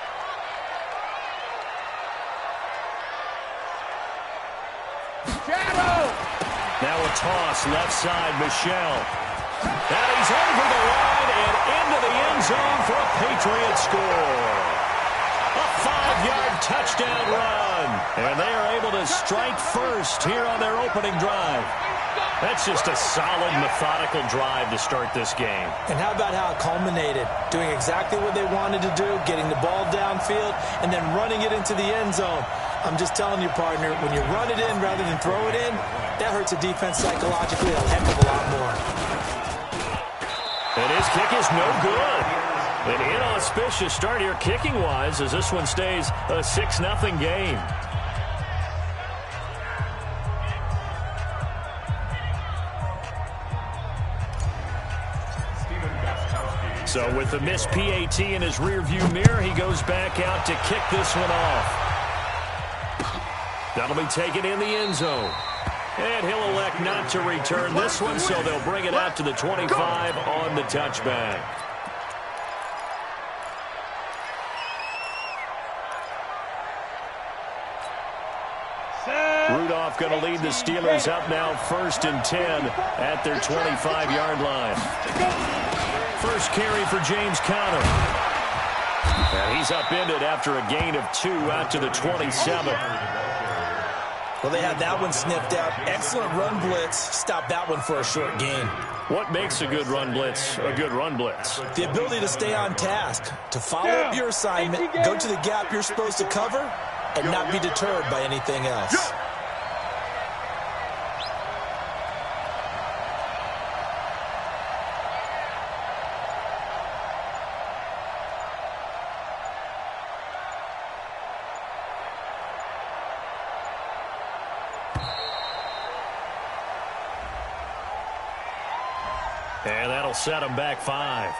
Shadow! Now a toss, left side, Michel. And he's over the line and into the end zone for a Patriot score. A 5-yard touchdown run. And they are able to strike first here on their opening drive. That's just a solid, methodical drive to start this game. And how about how it culminated? Doing exactly what they wanted to do, getting the ball downfield, and then running it into the end zone. I'm just telling you, partner, when you run it in rather than throw it in, that hurts a defense psychologically a heck of a lot more. And his kick is no good. An inauspicious start here kicking-wise as this one stays a 6-0 game. Stephen Gostkowski So with the missed PAT in his rearview mirror, he goes back out to kick this one off. That'll be taken in the end zone. And he'll elect not to return this one, so they'll bring it out to the 25 on the touchback. Rudolph going to lead the Steelers up now 1st and 10 at their 25-yard line. First carry for James Conner. And he's upended after a gain of 2 out to the 27. Well, they had that one sniffed out. Excellent run blitz. Stop that one for a short gain. What makes a good run blitz a good run blitz? The ability to stay on task, to follow up your assignment, go to the gap you're supposed to cover, and not be deterred by anything else. And that'll set him back 5.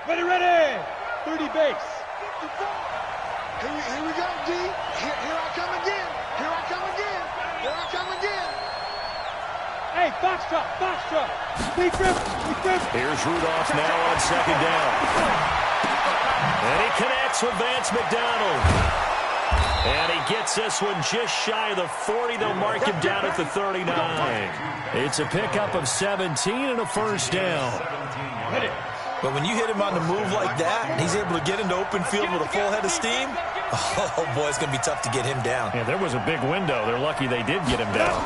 Ready. 30 base. Here we go, D. Here I come again. Here I come again. Here I come again. Hey, foxtrot. Big grip. Here's Rudolph now on 2nd down. And he connects with Vance McDonald. And he gets this one just shy of the 40. They'll mark him down at the 39. It's a pickup of 17 and a first down. But when you hit him on the move like that, and he's able to get into open field with a full head of steam, oh, boy, it's going to be tough to get him down. Yeah, there was a big window. They're lucky they did get him down.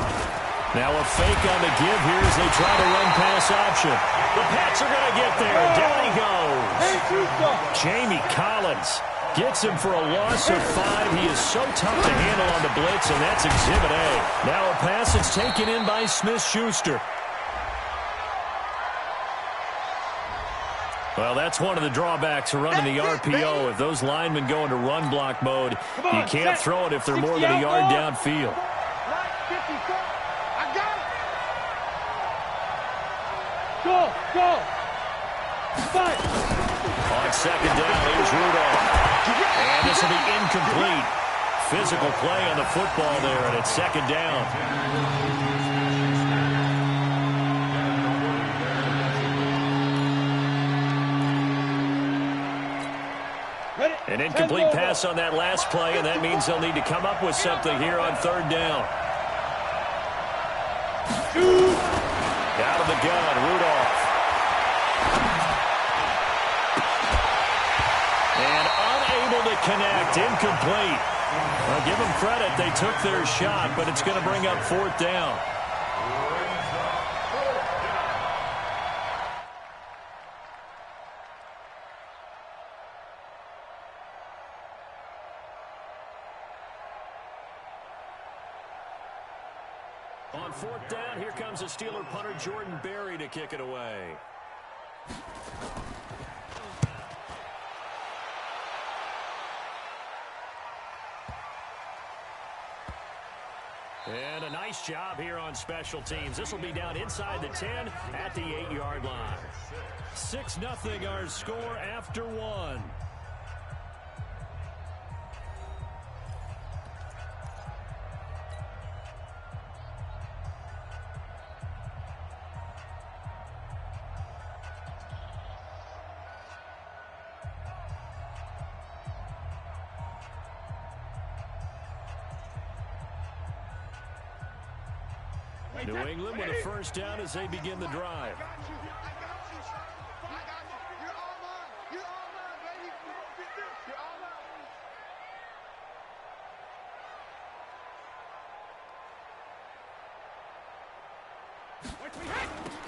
Now a fake on the give here as they try to run pass option. The Pats are going to get there. Down he goes. Jamie Collins gets him for a loss of 5. He is so tough to handle on the blitz, and that's Exhibit A. Now a pass that's taken in by Smith-Schuster. Well, that's one of the drawbacks of running the RPO. If those linemen go into run block mode, you can't throw it if they're more than a yard downfield. Go. 5. On 2nd down, here's Rudolph. And this will be incomplete. Physical play on the football there, and it's 2nd down. An incomplete pass on that last play, and that means they'll need to come up with something here on 3rd down. Out of the gun, Rudolph. And unable to connect, incomplete. Well, give them credit, they took their shot, but it's going to bring up 4th down. On 4th down, here comes the Steeler punter Jordan Berry to kick it away. And a nice job here on special teams. This will be down inside the 10 at the 8-yard line. 6-0 our score after 1. New England with a first down as they begin the drive.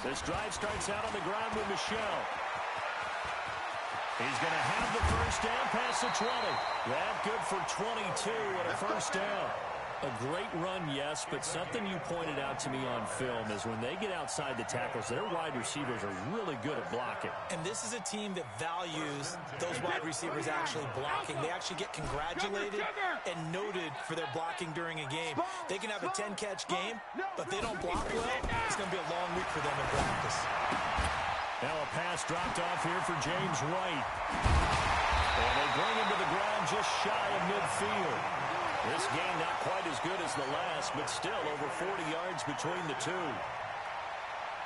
This drive starts out on the ground with Michelle. He's going to have the first down past the 20. That good for 22 and a first down. A great run, yes, but something you pointed out to me on film is when they get outside the tackles, their wide receivers are really good at blocking. And this is a team that values those wide receivers actually blocking. They actually get congratulated and noted for their blocking during a game. They can have a 10-catch game, but if they don't block well, it's going to be a long week for them in practice. Now a pass dropped off here for James White. And they bring him to the ground just shy of midfield. This game not quite as good as the last, but still over 40 yards between the two.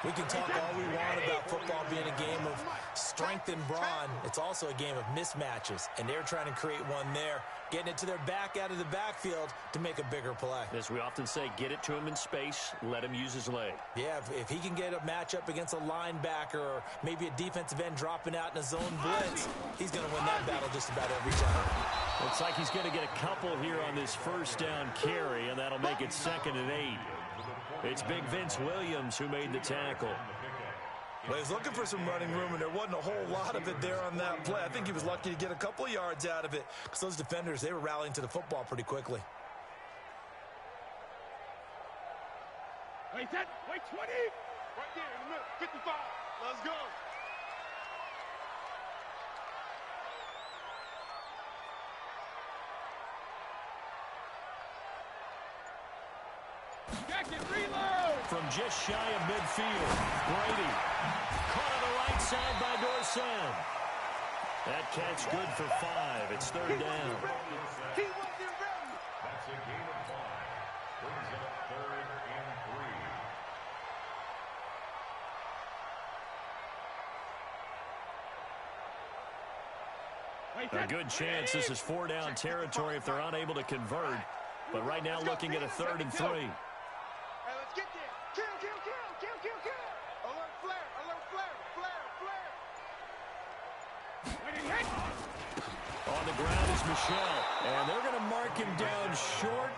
We can talk all we want about football being a game of strength and brawn. It's also a game of mismatches, and they're trying to create one there, getting it to their back out of the backfield to make a bigger play. As we often say, get it to him in space, let him use his leg. Yeah, if he can get a matchup against a linebacker or maybe a defensive end dropping out in a zone blitz, he's going to win that battle just about every time. Looks like he's going to get a couple here on this first down carry, and that'll make it 2nd and 8. It's Big Vince Williams who made the tackle. Well, he's looking for some running room, and there wasn't a whole lot of it there on that play. I think he was lucky to get a couple of yards out of it because those defenders, they were rallying to the football pretty quickly. Wait, 20. Right there in the middle. 55. Let's go. From just shy of midfield, Brady caught on the right side by Dorsett. That catch good for 5. It's 3rd down. He wasn't ready. That's a gain of 5. Brings up 3rd and 3. A good chance this is 4-down territory if they're unable to convert. But right now looking at a 3rd and 3. Hey, let's get there. Kill. Alert flare. On the ground is Michelle. And they're going to mark him down short,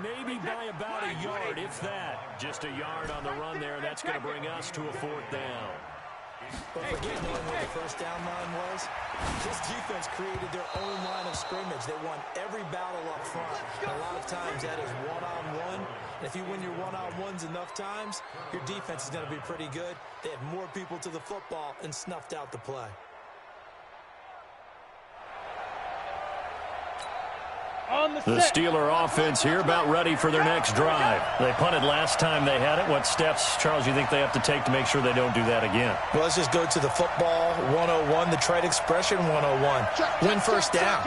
maybe by about a yard, if that. Just a yard on the run there, and that's going to bring us to a 4th down. But forget knowing where the first down line was. This defense created their own line of scrimmage. They won every battle up front. And a lot of times that is one-on-one. And if you win your one-on-ones enough times, your defense is going to be pretty good. They had more people to the football and snuffed out the play. The Steeler offense here about ready for their next drive. They punted last time they had it. What steps, Charles, you think they have to take to make sure they don't do that again? Well, let's just go to the football 101, the trade expression 101. Win first down.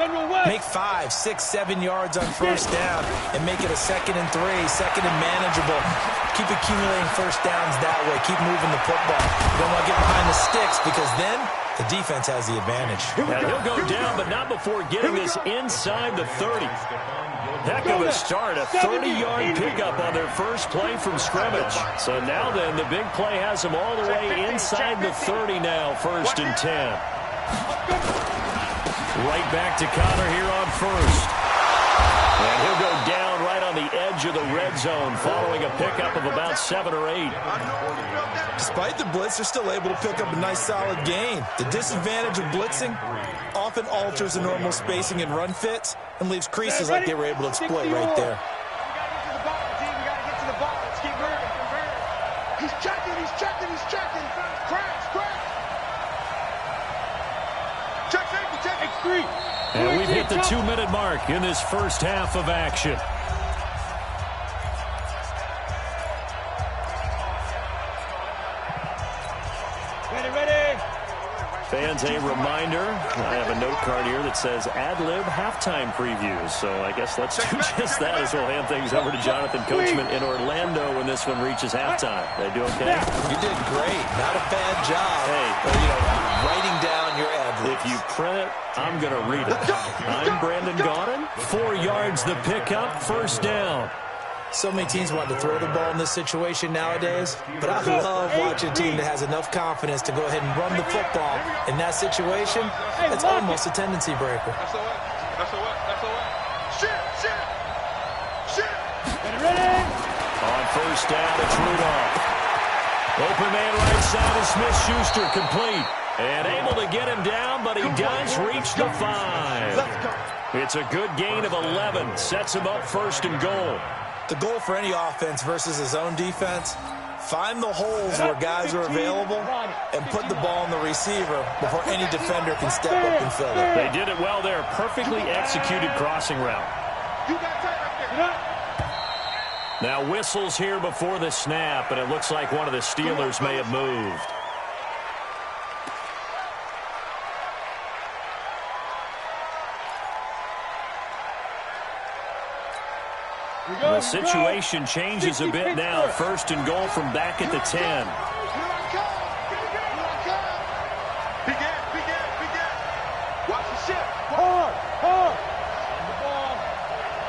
Make 5, 6, 7 yards on first down and make it a 2nd and 3, 2nd and manageable. Keep accumulating first downs that way. Keep moving the football. You don't want to get behind the sticks because then the defense has the advantage. And he'll go down, but not before getting this inside the 30. Heck of a start, a 30-yard pickup on their first play from scrimmage. So now then, the big play has them all the way inside the 30 now, 1st and 10. Right back to Connor here on 1st. And he'll go down right on the edge of the red zone following a pickup of about 7 or 8. Despite the blitz, they're still able to pick up a nice solid gain. The disadvantage of blitzing often alters the normal spacing and run fits and leaves creases like they were able to exploit right there. We gotta get to the ball. Let's keep moving. He's checking. Crash. Check safety. And we've hit the 2-minute mark in this first half of action. Ready. Fans, a reminder, I have a note card here that says ad-lib halftime previews. So I guess let's do just that as we'll hand things over to Jonathan Coachman in Orlando when this one reaches halftime. They do okay? You did great. Not a bad job. Hey, writing down your ad-libs. if you print it, I'm going to read it. I'm Brandon Gaudin. 4 yards the pickup, 1st down. So many teams want to throw the ball in this situation nowadays, but I love watching a team that has enough confidence to go ahead and run the football. In that situation, it's almost a tendency breaker. That's all right. Shit. Ready. On 1st down, it's Rudolph. Open man right side is Smith-Schuster, complete. And able to get him down, but he does reach the 5. It's a good gain of 11. Sets him up 1st and goal. The goal for any offense versus his own defense, find the holes where guys are available and put the ball on the receiver before any defender can step up and fill it. They did it well there. Perfectly executed crossing route. Now whistles here before the snap, and it looks like one of the Steelers may have moved. The situation changes a bit now. First and goal from back at the 10. Here I come. Here I come. Begin. Watch the ship. Hard.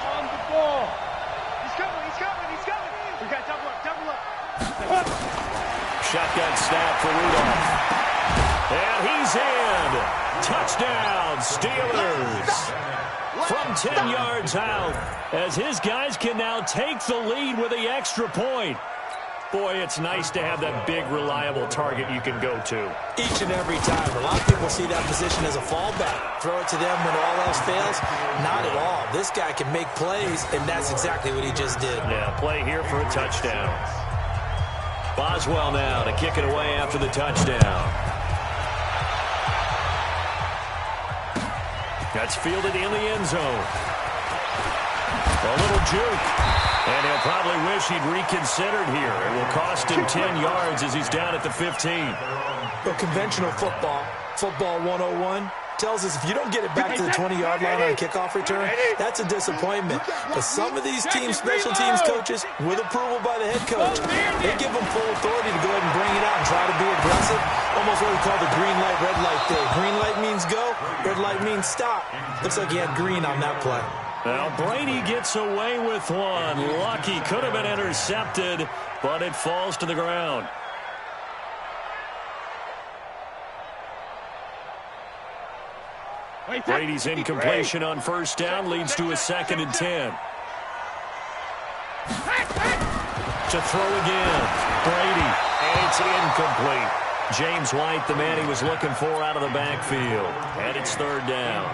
On the ball. He's coming. We got double up. Shotgun snap for Rudolph. And he's in. Touchdown, Steelers. From 10 yards out, as his guys can now take the lead with the extra point. Boy, it's nice to have that big, reliable target you can go to. Each and every time. A lot of people see that position as a fallback. Throw it to them when all else fails. Not at all. This guy can make plays, and that's exactly what he just did. Yeah, play here for a touchdown. Boswell now to kick it away after the touchdown. That's fielded in the end zone. A little juke. And he'll probably wish he'd reconsidered here. It will cost him 10 yards as he's down at the 15. But conventional football 101, tells us if you don't get it back to the 20-yard line on a kickoff return, that's a disappointment. But some of these special teams coaches, with approval by the head coach, they give them full authority to go ahead and bring it out and try to be aggressive. Almost what we call the green light, red light thing. Green light means go, red light means stop. Looks like he had green on that play. Now Brady gets away with one. Lucky, could have been intercepted, but it falls to the ground. Brady's incompletion on first down leads to a 2nd and 10. To throw again. Brady, and it's incomplete. James White, the man he was looking for out of the backfield. And it's 3rd down.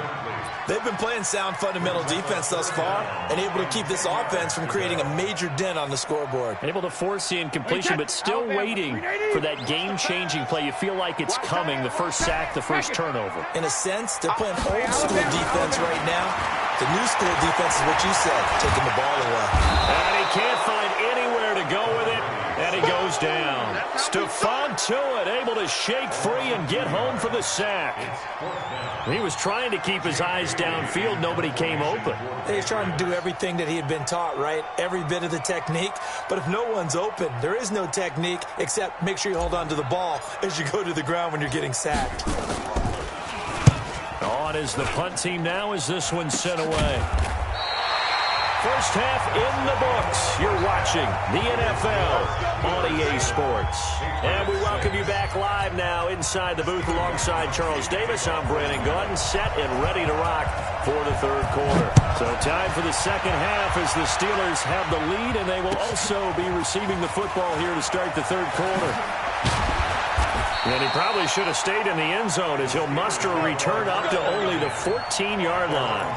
They've been playing sound fundamental defense thus far and able to keep this offense from creating a major dent on the scoreboard. Able to force the incompletion, but still waiting for that game-changing play. You feel like it's coming, the first sack, the first turnover. In a sense, they're playing old-school defense right now. The new school defense is what you said, taking the ball away. And he can't find anywhere to go with it, and he goes down. Stephon Tuitt able to shake free and get home for the sack. He was trying to keep his eyes downfield. Nobody came open. He's trying to do everything that he had been taught, right? Every bit of the technique. But if no one's open, there is no technique except make sure you hold on to the ball as you go to the ground when you're getting sacked. On is the punt team now as this one's sent away. First half in the books. You're watching the NFL on EA Sports. And we welcome you back live now inside the booth alongside Charles Davis. I'm Brandon Gordon, set and ready to rock for the 3rd quarter. So time for the 2nd half as the Steelers have the lead, and they will also be receiving the football here to start the 3rd quarter. And he probably should have stayed in the end zone as he'll muster a return up to only the 14-yard line.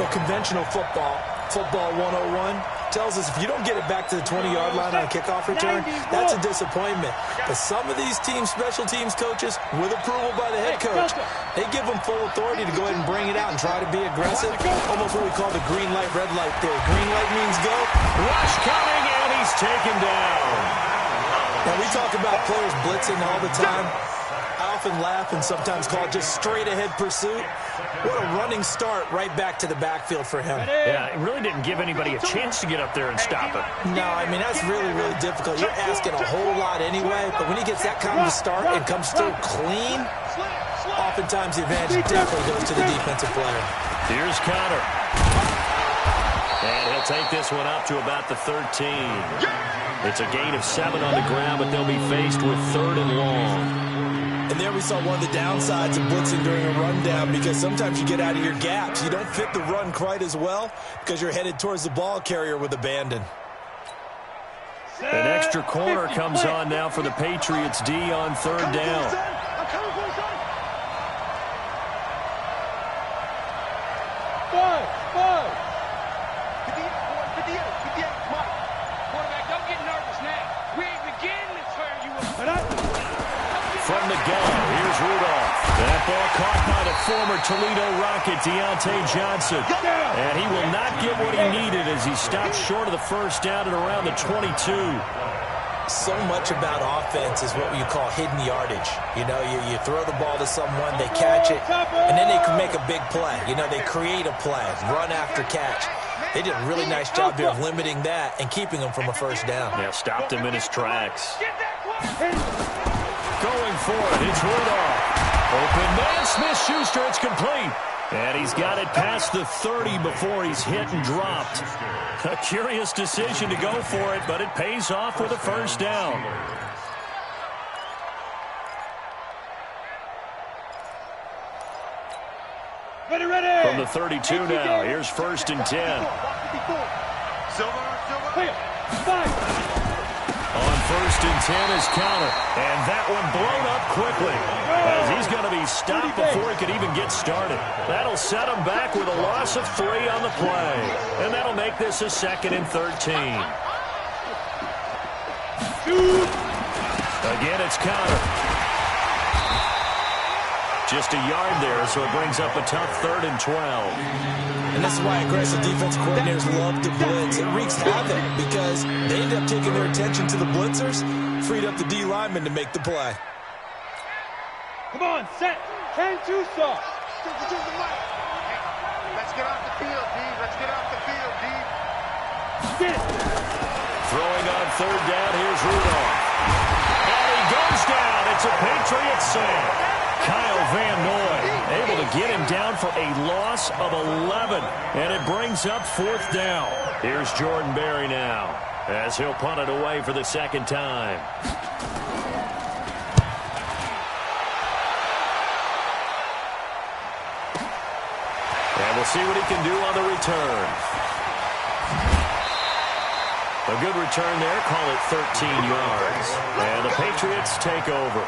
But conventional football 101, tells us if you don't get it back to the 20-yard line on a kickoff return, that's a disappointment. But some of these special teams coaches, with approval by the head coach, they give them full authority to go ahead and bring it out and try to be aggressive. Almost what we call the green light, red light theory. Green light means go. Rush coming, and he's taken down. Now, we talk about players blitzing all the time. I often laugh and sometimes call it just straight-ahead pursuit. What a running start right back to the backfield for him. Yeah, it really didn't give anybody a chance to get up there and stop it. No, I mean, that's really, really difficult. You're asking a whole lot anyway, but when he gets that kind of a start and comes through clean, oftentimes the advantage definitely goes to the defensive player. Here's Connor. And he'll take this one up to about the 13. It's a gain of 7 on the ground, but they'll be faced with 3rd and long. And there we saw one of the downsides of blitzing during a rundown, because sometimes you get out of your gaps. You don't fit the run quite as well because you're headed towards the ball carrier with abandon. An extra corner comes on now for the Patriots D on 3rd down. Come on. former Toledo Rocket Deontay Johnson. And he will not get what he needed as he stops short of the first down at around the 22. So much about offense is what you call hidden yardage. You know, you throw the ball to someone, they catch it, and then they can make a big play. You know, they create a play, run after catch. They did a really nice job here of limiting that and keeping him from a first down. Yeah, stopped him in his tracks. Going for it, it's Rudolph. Open man, Smith-Schuster, it's complete. And he's got it past the 30 before he's hit and dropped. A curious decision to go for it, but it pays off with a first down. Ready. From the 32 now, here's 1st and 10. On 1st and 10 is counter, and that one blown up quickly as he's going to be stopped before he could even get started. That'll set him back with a loss of 3 on the play, and that'll make this a 2nd and 13. Again, it's counter. Just a yard there, so it brings up a tough 3rd and 12. And this is why aggressive defense coordinators love to blitz. It wreaks havoc because they end up taking their attention to the blitzers, freed up the D lineman to make the play. Come on, set. 10-2 stop. Let's get off the field, D. Let's get off the field, D. Throwing on 3rd down, here's Rudolph. And he goes down. It's a Patriot sack. Kyle Van Noy able to get him down for a loss of 11, and it brings up 4th down. Here's Jordan Berry now as he'll punt it away for the 2nd time. And we'll see what he can do on the return. A good return there, call it 13 yards. And the Patriots take over.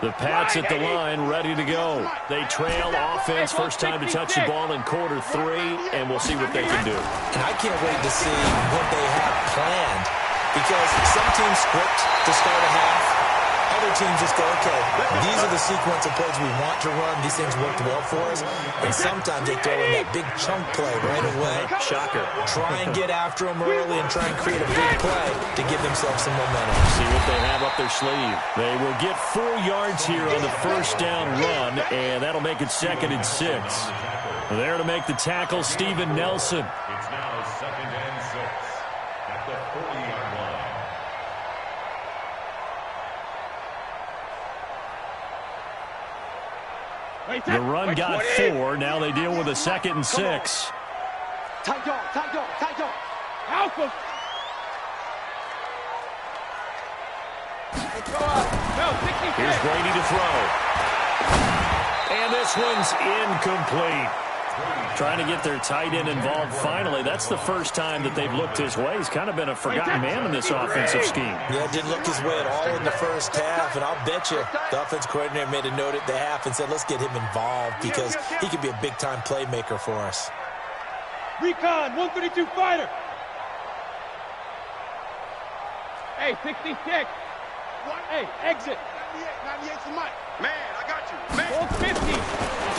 The Pats at the line, ready to go. They trail offense, first time to touch the ball in quarter 3, and we'll see what they can do. And I can't wait to see what they have planned because some teams script to start a half. Other teams just go, okay, these are the sequence of plays we want to run. These things worked well for us. And sometimes they throw in that big chunk play right away. Shocker. Try and get after them early and try and create a big play to give themselves some momentum. See what they have up their sleeve. They will get 4 yards here on the first down run, and that'll make it 2nd and 6. There to make the tackle, Steven Nelson. It's now 2nd and 6 at the 40-yard line. The run got 4. Now they deal with a 2nd and 6. Tight dog. Alpha. Here's Brady to throw. And this one's incomplete. Trying to get their tight end involved finally. That's the first time that they've looked his way. He's kind of been a forgotten man in this offensive scheme. Yeah, didn't look his way at all in the first half, and I'll bet you the offense coordinator made a note at the half and said, let's get him involved because he could be a big-time playmaker for us. Recon, 132 fighter. Hey, 66. Hey, exit. 98 for Mike. Man, I got you. Man. 450.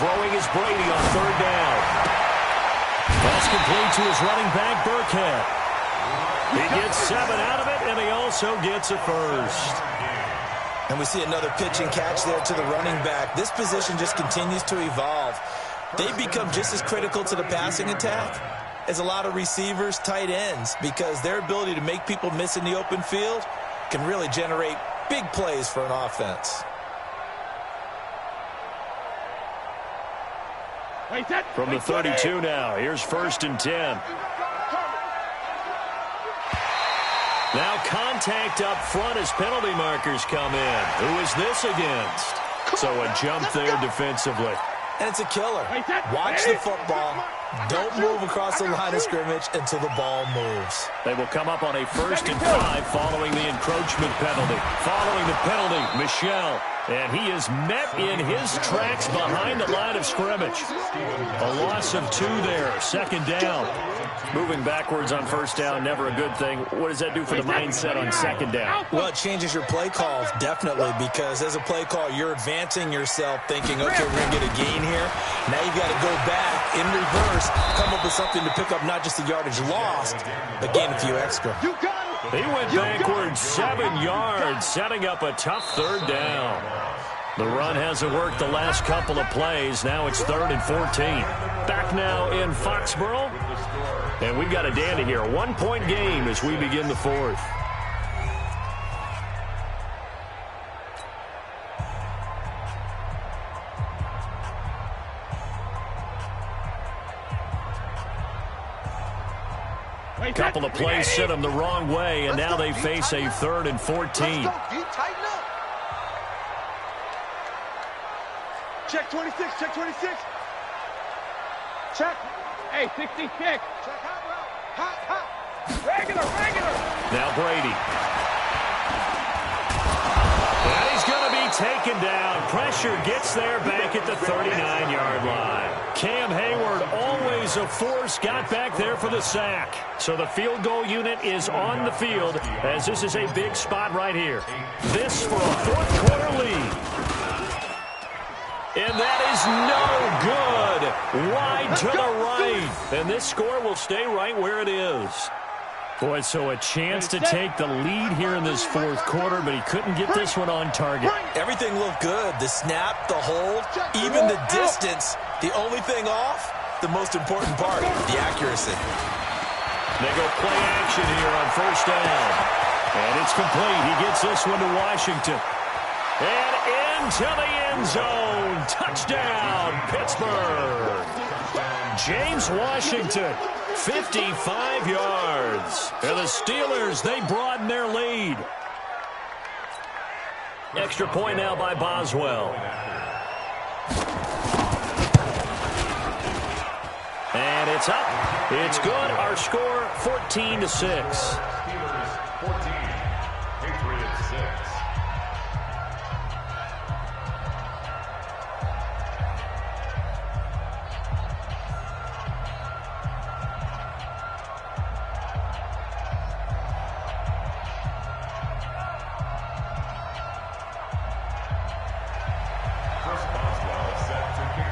Throwing is Brady on 3rd down. Pass complete to his running back, Burkhead. He gets 7 out of it, and he also gets a first. And we see another pitch and catch there to the running back. This position just continues to evolve. They become just as critical to the passing attack as a lot of receivers, tight ends, because their ability to make people miss in the open field can really generate big plays for an offense. From the 32 now, here's 1st and 10. Now contact up front as penalty markers come in. Who is this against? So a jump there defensively. And it's a killer. Watch the football. Don't move across the line of scrimmage until the ball moves. They will come up on a 1st and 5 following the encroachment penalty. Following the penalty, Michel. And he is met in his tracks behind the line of scrimmage. A loss of 2 there, second down. Moving backwards on first down, never a good thing. What does that do for the mindset on second down? Well, it changes your play call, definitely, because as a play call, you're advancing yourself thinking, okay, we're going to get a gain here. Now you've got to go back in reverse, come up with something to pick up not just the yardage lost, but gain a few extra. He went backwards 7 yards, setting up a tough third down. The run hasn't worked the last couple of plays. Now it's 3rd and 14. Back now in Foxborough. And we've got a dandy here. 1-point game as we begin the 4th. A couple of plays sent them the wrong way, and now they face a 3rd and 14. Tighten up. Check 26, check 26. Check. Hey, 66. Check hot. Regular. Now Brady. And he's going to be taken down. Pressure gets there back at the 39-yard line. Cam Hayward, always a force, got back there for the sack. So the field goal unit is on the field as this is a big spot right here. This for a 4th quarter lead. And that is no good. Wide to the right. And this score will stay right where it is. Boy, so a chance to take the lead here in this 4th quarter, but he couldn't get this one on target. Everything looked good. The snap, the hold, even the distance. The only thing off, the most important part, the accuracy. They go play action here on first down. And it's complete. He gets this one to Washington. And into the end zone. Touchdown, Pittsburgh. James Washington, 55 yards. And the Steelers, they broaden their lead. Extra point now by Boswell. And it's up. It's good. Our score, 14-6. Steelers 14, Patriots 6.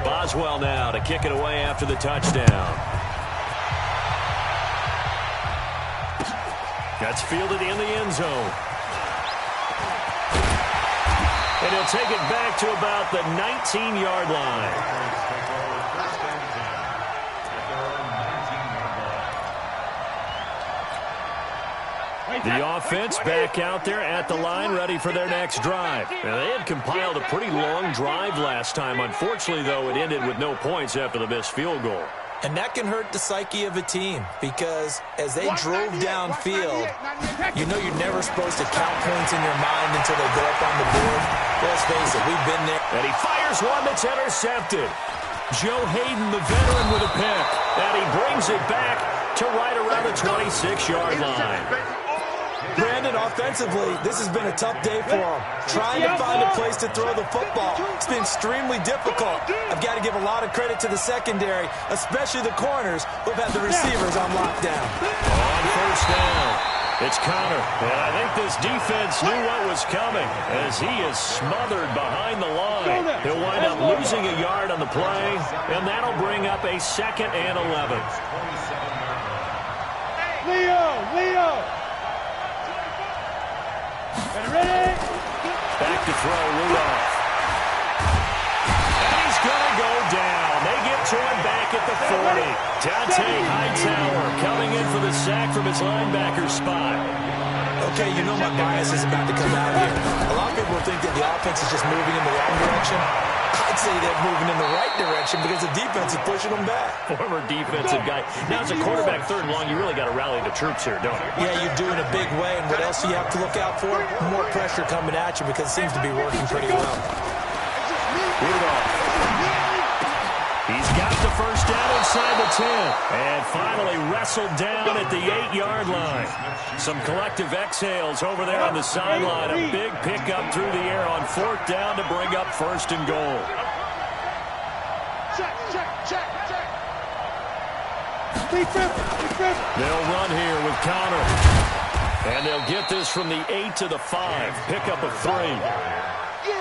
Boswell now to kick it away after the touchdown. That's fielded in the end zone. And he'll take it back to about the 19-yard line. The offense back out there at the line, ready for their next drive. Now, they had compiled a pretty long drive last time. Unfortunately, though, it ended with no points after the missed field goal. And that can hurt the psyche of a team because as they drove downfield, you know you're never supposed to count points in your mind until they go up on the board. Let's face it, we've been there. And he fires one that's intercepted. Joe Hayden, the veteran, with a pick. And he brings it back to right around the 26-yard line. Brandon, offensively, this has been a tough day for him. Trying to find a place to throw the football. It's been extremely difficult. I've got to give a lot of credit to the secondary, especially the corners who've had the receivers on lockdown. On first down, it's Connor. And I think this defense knew what was coming as he is smothered behind the line. He'll wind up losing a yard on the play, and that'll bring up a 2nd and 11. Leo! Ready? Back to throw, Rudolph. And he's going to go down. They get to him back at the 40. Dante Hightower coming in for the sack from his linebacker spot. Okay, you know my bias is about to come out here. A lot of people think that the offense is just moving in the wrong direction. I'd say they're moving in the right direction because the defense is pushing them back. Former defensive guy. Now, as a quarterback 3rd and long, you really got to rally the troops here, don't you? Yeah, you do in a big way. And what else do you have to look out for? More pressure coming at you because it seems to be working pretty well. Rudolph. He's got the first down inside the 10. And finally wrestled down at the 8-yard line. Some collective exhales over there on the sideline. A big pickup through the air on 4th down to bring up 1st and goal. Check. They'll run here with Connor. And they'll get this from the 8 to the 5. Pickup of 3.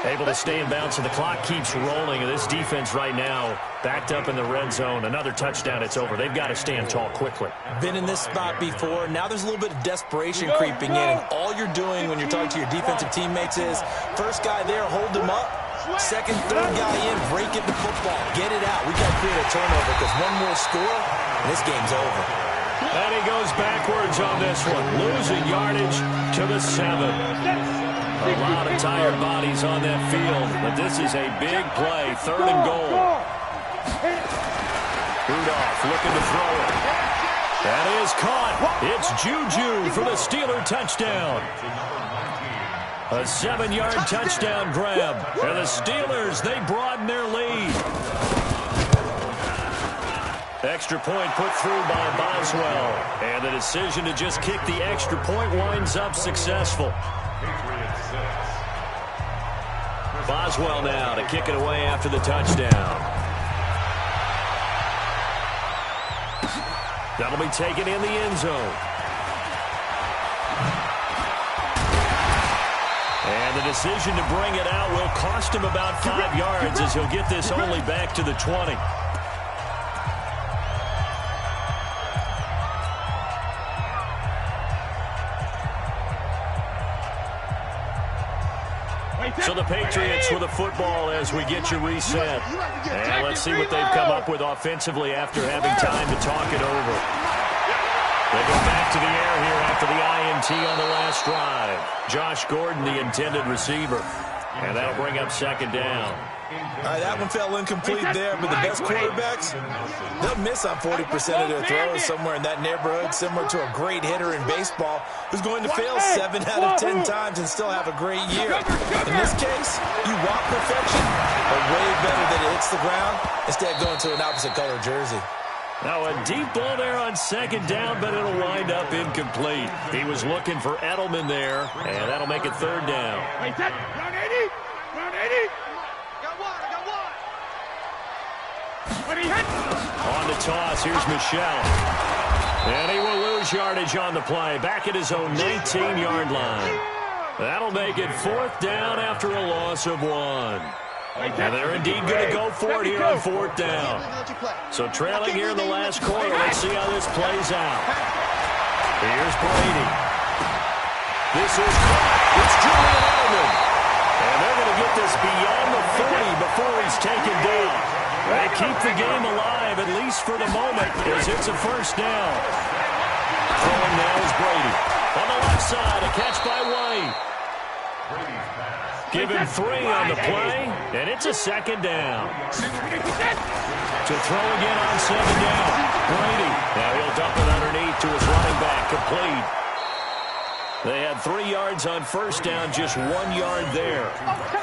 Able to stay in bounds, so the clock keeps rolling. And this defense right now backed up in the red zone. Another touchdown, it's over. They've got to stand tall quickly. Been in this spot before. Now there's a little bit of desperation creeping in. And all you're doing when you're talking to your defensive teammates is, first guy there, hold him up. Second, third guy in, break it to football. Get it out. We got to create a turnover because one more score, and this game's over. And he goes backwards on this one. Losing yardage to the 7. A lot of tired bodies on that field, but this is a big play. 3rd and goal. Rudolph looking to throw it. That is caught. It's Juju for the Steeler touchdown. A 7-yard touchdown grab. And the Steelers, they broaden their lead. Extra point put through by Boswell. And the decision to just kick the extra point winds up successful. Boswell now to kick it away after the touchdown. That'll be taken in the end zone. And the decision to bring it out will cost him about 5 yards as he'll get this only back to the 20. So the Patriots with a football as we get you reset. And let's see what they've come up with offensively after having time to talk it over. They go back to the air here after the INT on the last drive. Josh Gordon, the intended receiver. And that'll bring up 2nd down. All right, that one fell incomplete there, but the best quarterbacks, they'll miss on 40% of their throws somewhere in that neighborhood, similar to a great hitter in baseball who's going to fail 7 out of 10 times and still have a great year. In this case, you want perfection, but way better that it hits the ground instead of going to an opposite color jersey. Now a deep ball there on 2nd down, but it'll wind up incomplete. He was looking for Edelman there, and that'll make it 3rd down. Round 80. On the toss, here's Michelle. And he will lose yardage on the play. Back at his own 19-yard line. That'll make it 4th down after a loss of 1. And they're indeed going to go for it here on 4th down. So trailing here in the last quarter. Let's see how this plays out. Here's Brady. This is it's Julian Edelman. And they're going to get this beyond the 40 before he's taken down. They keep the game alive, at least for the moment, as it's a 1st down. Throwing now is Brady. On the left side, a catch by White. Give him 3 on the play, and it's a 2nd down. To throw again on 2nd down. Brady. Now he'll dump it underneath to his running back, complete. They had 3 yards on 1st down, just 1 yard there.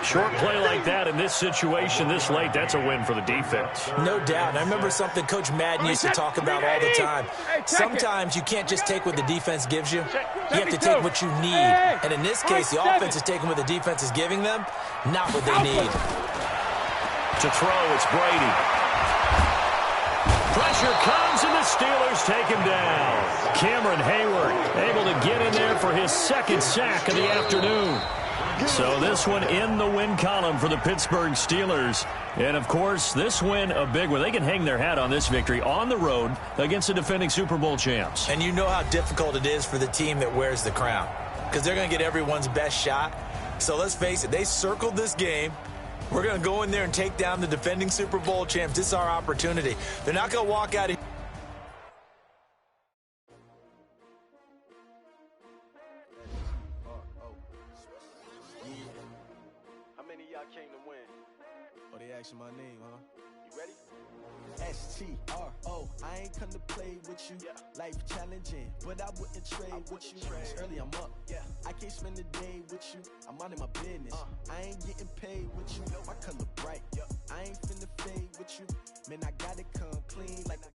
Short play like that in this situation this late, that's a win for the defense. No doubt. I remember something Coach Madden used to talk about all the time. Sometimes you can't just take what the defense gives you. You have to take what you need. And in this case, the offense is taking what the defense is giving them, not what they need. To throw, it's Brady. Pressure comes, and the Steelers take him down. Cameron Hayward able to get in there for his 2nd sack of the afternoon. So this one in the win column for the Pittsburgh Steelers. And, of course, this win a big one. They can hang their hat on this victory on the road against the defending Super Bowl champs. And you know how difficult it is for the team that wears the crown, because they're going to get everyone's best shot. So let's face it, they circled this game. We're going to go in there and take down the defending Super Bowl champs. This is our opportunity. They're not going to walk out of here. How many of y'all came to win? Oh, they asking my name, huh? You ready? S-T-R-O, I ain't come to play with you. Life challenging, but I wouldn't trade with you. It's early, I'm up. I can't spend the day with you. I'm minding my business. I ain't getting paid with you. My color bright. I ain't finna fade with you. Man, I gotta come clean like